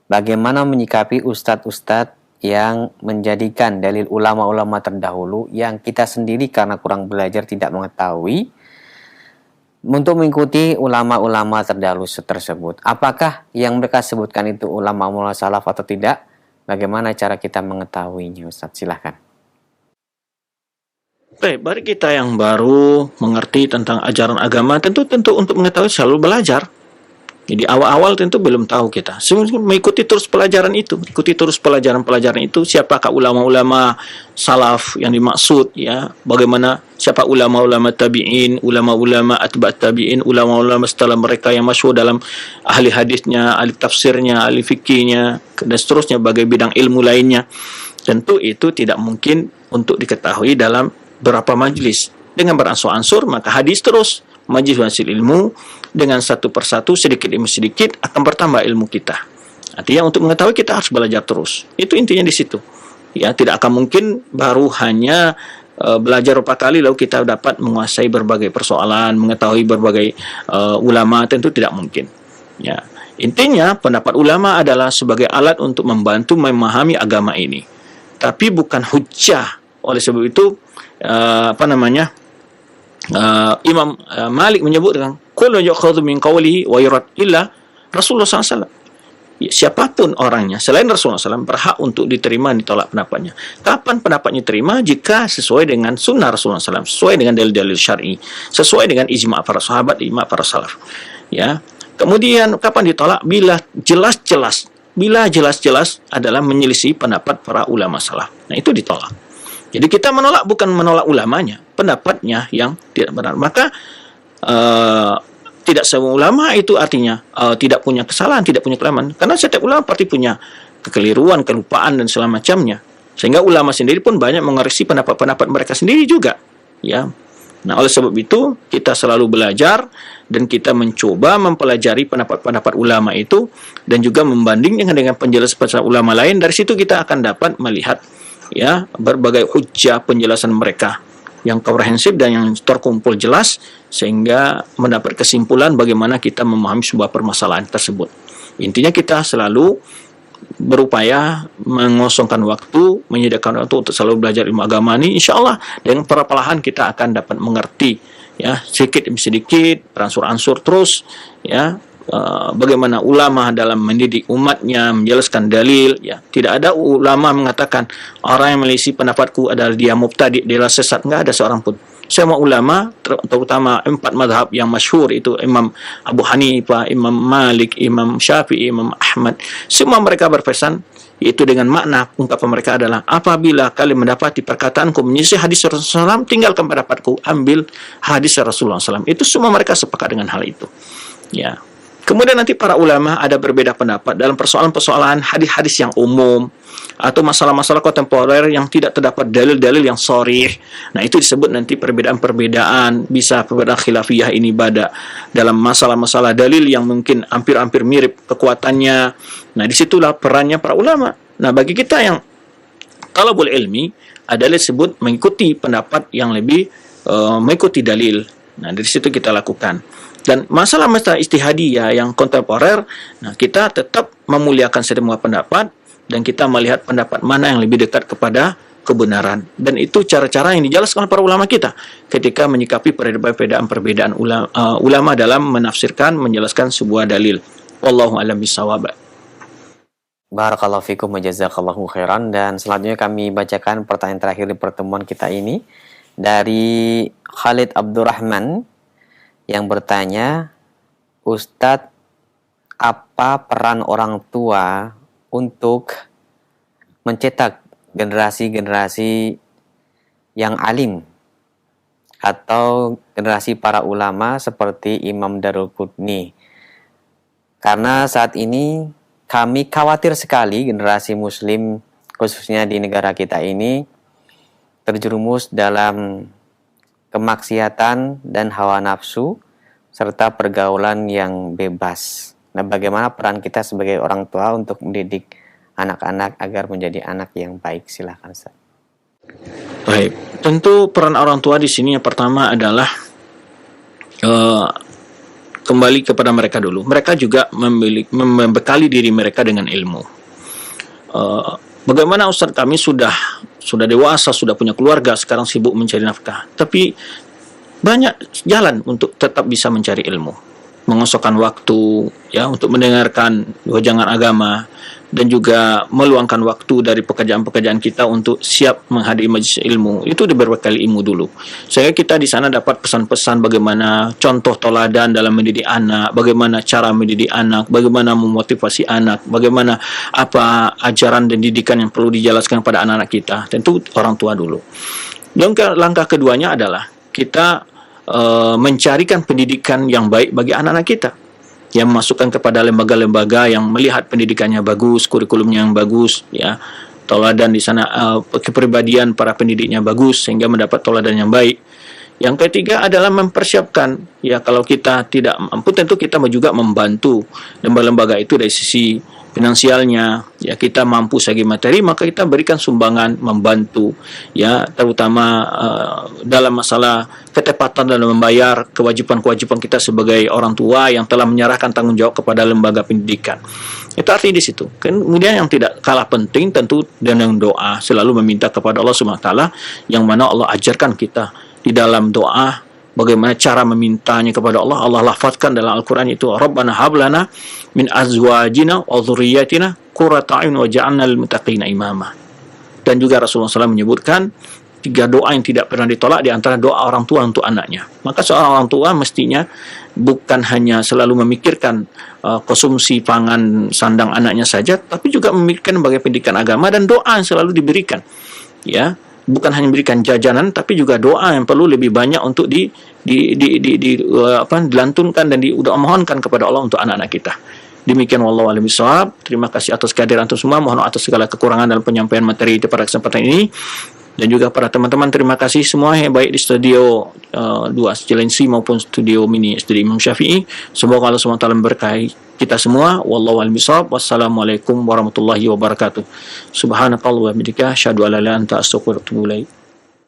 bagaimana menyikapi ustadz-ustadz yang menjadikan dalil ulama-ulama terdahulu yang kita sendiri karena kurang belajar tidak mengetahui untuk mengikuti ulama-ulama terdahulu tersebut? Apakah yang mereka sebutkan itu ulama-ulama salaf atau tidak? Bagaimana cara kita mengetahuinya, Ustaz? Silahkan. Baik, bagi kita yang baru mengerti tentang ajaran agama, tentu untuk mengetahui selalu belajar. Jadi awal-awal tentu belum tahu kita. Mengikuti terus pelajaran itu, ikuti terus pelajaran-pelajaran itu. Siapakah ulama-ulama salaf yang dimaksud, ya? Bagaimana siapa ulama-ulama tabi'in, ulama-ulama atba' tabi'in, ulama-ulama setelah mereka yang masyhur dalam ahli hadisnya, ahli tafsirnya, ahli fikihnya, dan seterusnya bagai bidang ilmu lainnya. Tentu itu tidak mungkin untuk diketahui dalam beberapa majlis. Dengan beransur-ansur, maka hadis terus majlis hasil ilmu, dengan satu persatu sedikit demi sedikit akan bertambah ilmu kita. Artinya untuk mengetahui kita harus belajar terus. Itu intinya di situ. Ya, tidak akan mungkin baru hanya belajar beberapa kali lalu kita dapat menguasai berbagai persoalan, mengetahui berbagai ulama, tentu tidak mungkin. Ya, intinya pendapat ulama adalah sebagai alat untuk membantu memahami agama ini. Tapi bukan hujjah. Oleh sebab itu Imam Malik menyebutkan kullu yu'khadhu min qawlihi wa yurad illa Rasulullah SAW. siapapun orangnya selain Rasulullah SAW berhak untuk diterima, ditolak pendapatnya. Kapan pendapatnya terima? Jika sesuai dengan sunnah Rasulullah SAW, sesuai dengan dalil-dalil syar'i, sesuai dengan ijma' para sahabat, ijma' para salaf. Ya. Kemudian kapan ditolak? Bila jelas-jelas adalah menyelisih pendapat para ulama salaf. Nah, itu ditolak. Jadi kita menolak bukan menolak ulamanya, pendapatnya yang tidak benar. Maka tidak semua ulama itu artinya tidak punya kesalahan, tidak punya kelemahan. Karena setiap ulama pasti punya kekeliruan, kelupaan dan segala macamnya. Sehingga ulama sendiri pun banyak mengoreksi pendapat-pendapat mereka sendiri juga. Ya. Nah, oleh sebab itu kita selalu belajar dan kita mencoba mempelajari pendapat-pendapat ulama itu dan juga membandingkan dengan penjelasan ulama lain. Dari situ kita akan dapat melihat ya berbagai hujjah penjelasan mereka yang komprehensif dan yang terkumpul jelas sehingga mendapat kesimpulan bagaimana kita memahami sebuah permasalahan tersebut. Intinya kita selalu berupaya mengosongkan waktu, menyediakan waktu untuk selalu belajar ilmu agama ini. InsyaAllah dengan perlahan kita akan dapat mengerti ya sedikit demi sedikit, beransur-ansur terus ya. Bagaimana ulama dalam mendidik umatnya, menjelaskan dalil ya. Tidak ada ulama mengatakan orang yang menyelisih pendapatku adalah dia mubtadi', dia sesat. Enggak ada seorang pun. Semua ulama, terutama 4 mazhab yang masyhur itu Imam Abu Hanifah, Imam Malik, Imam Syafi'i, Imam Ahmad, semua mereka berpesan yaitu dengan makna ungkapan mereka adalah apabila kalian mendapati perkataanku menyelisih hadis Rasulullah SAW, tinggalkan pendapatku, ambil hadis Rasulullah SAW. Itu semua mereka sepakat dengan hal itu. Ya. Kemudian nanti para ulama ada berbeda pendapat dalam persoalan-persoalan hadis-hadis yang umum atau masalah-masalah kontemporer yang tidak terdapat dalil-dalil yang sharih. Nah, itu disebut nanti perbedaan-perbedaan, bisa perbedaan khilafiyah ini pada dalam masalah-masalah dalil yang mungkin hampir-hampir mirip kekuatannya. Nah, disitulah perannya para ulama. Nah, bagi kita yang talabul ilmi adalah disebut mengikuti pendapat yang lebih mengikuti dalil. Nah, dari situ kita lakukan. Dan masalah-masalah istihadiyah yang kontemporer, nah kita tetap memuliakan semua pendapat dan kita melihat pendapat mana yang lebih dekat kepada kebenaran. Dan itu cara-cara yang dijelaskan oleh para ulama kita ketika menyikapi perbedaan-perbedaan ulama dalam menafsirkan, menjelaskan sebuah dalil. Wallahu a'lam bishawab. Barakallahu fikum wa jazakallahu khairan. Dan selanjutnya kami bacakan pertanyaan terakhir di pertemuan kita ini dari Khalid Abdurrahman yang bertanya, Ustadz, apa peran orang tua untuk mencetak generasi-generasi yang alim atau generasi para ulama seperti Imam Darul Qutni? Karena saat ini kami khawatir sekali generasi muslim khususnya di negara kita ini terjerumus dalam kemaksiatan dan hawa nafsu serta pergaulan yang bebas. Nah, bagaimana peran kita sebagai orang tua untuk mendidik anak-anak agar menjadi anak yang baik? Silakan, Ustaz. Baik, tentu peran orang tua di sini yang pertama adalah kembali kepada mereka dulu. Mereka juga membekali diri mereka dengan ilmu. Bagaimana Ustaz kami sudah dewasa, sudah punya keluarga, sekarang sibuk mencari nafkah. Tapi banyak jalan untuk tetap bisa mencari ilmu. Mengosokkan waktu ya untuk mendengarkan wejangan agama dan juga meluangkan waktu dari pekerjaan-pekerjaan kita untuk siap menghadiri majelis ilmu. Itu berbekali ilmu dulu. Sehingga kita di sana dapat pesan-pesan bagaimana contoh teladan dalam mendidik anak, bagaimana cara mendidik anak, bagaimana memotivasi anak, bagaimana apa ajaran dan didikan yang perlu dijelaskan kepada anak-anak kita. Tentu orang tua dulu. Langkah keduanya adalah kita mencarikan pendidikan yang baik bagi anak-anak kita, yang memasukkan kepada lembaga-lembaga yang melihat pendidikannya bagus, kurikulumnya yang bagus, ya, teladan di sana, kepribadian para pendidiknya bagus sehingga mendapat teladan yang baik. Yang ketiga adalah mempersiapkan, ya, kalau kita tidak mampu tentu kita juga membantu lembaga-lembaga itu dari sisi finansialnya, ya, kita mampu segi materi maka kita berikan sumbangan membantu, ya, terutama dalam masalah ketepatan dalam membayar kewajiban-kewajiban kita sebagai orang tua yang telah menyerahkan tanggung jawab kepada lembaga pendidikan. Itu artinya di situ. Kemudian yang tidak kalah penting tentu dengan doa, selalu meminta kepada Allah Subhanahu wa taala yang mana Allah ajarkan kita di dalam doa bagaimana cara memintanya kepada Allah. Allah lafazkan dalam Al-Quran itu, Rabbana hablana min azwajina wa dhurriyyatina qurrata a'yun waj'alna lil muttaqina imama. Dan juga Rasulullah SAW menyebutkan 3 doa yang tidak pernah ditolak, di antara doa orang tua untuk anaknya. Maka seorang orang tua mestinya bukan hanya selalu memikirkan konsumsi pangan sandang anaknya saja, tapi juga memikirkan bagaimana pendidikan agama dan doa yang selalu diberikan. Ya, bukan hanya memberikan jajanan, tapi juga doa yang perlu lebih banyak untuk dilantunkan dan dimohonkan kepada Allah untuk anak-anak kita. Demikian wallahu a'lam bishawab. Terima kasih atas kehadiran antum semua. Mohon maaf atas segala kekurangan dalam penyampaian materi pada kesempatan ini. Dan juga para teman-teman, terima kasih semua yang baik di studio 2 Jelensi maupun studio mini studio Imam Syafi'i. Semoga Allah SWT memberkahi kita semua. Wallahu a'lam bishawab. Wassalamualaikum warahmatullahi wabarakatuh. Subhanakallah wa bihamdika asyhadu an la ilaha illa anta astaghfiruka wa atubu ilaik.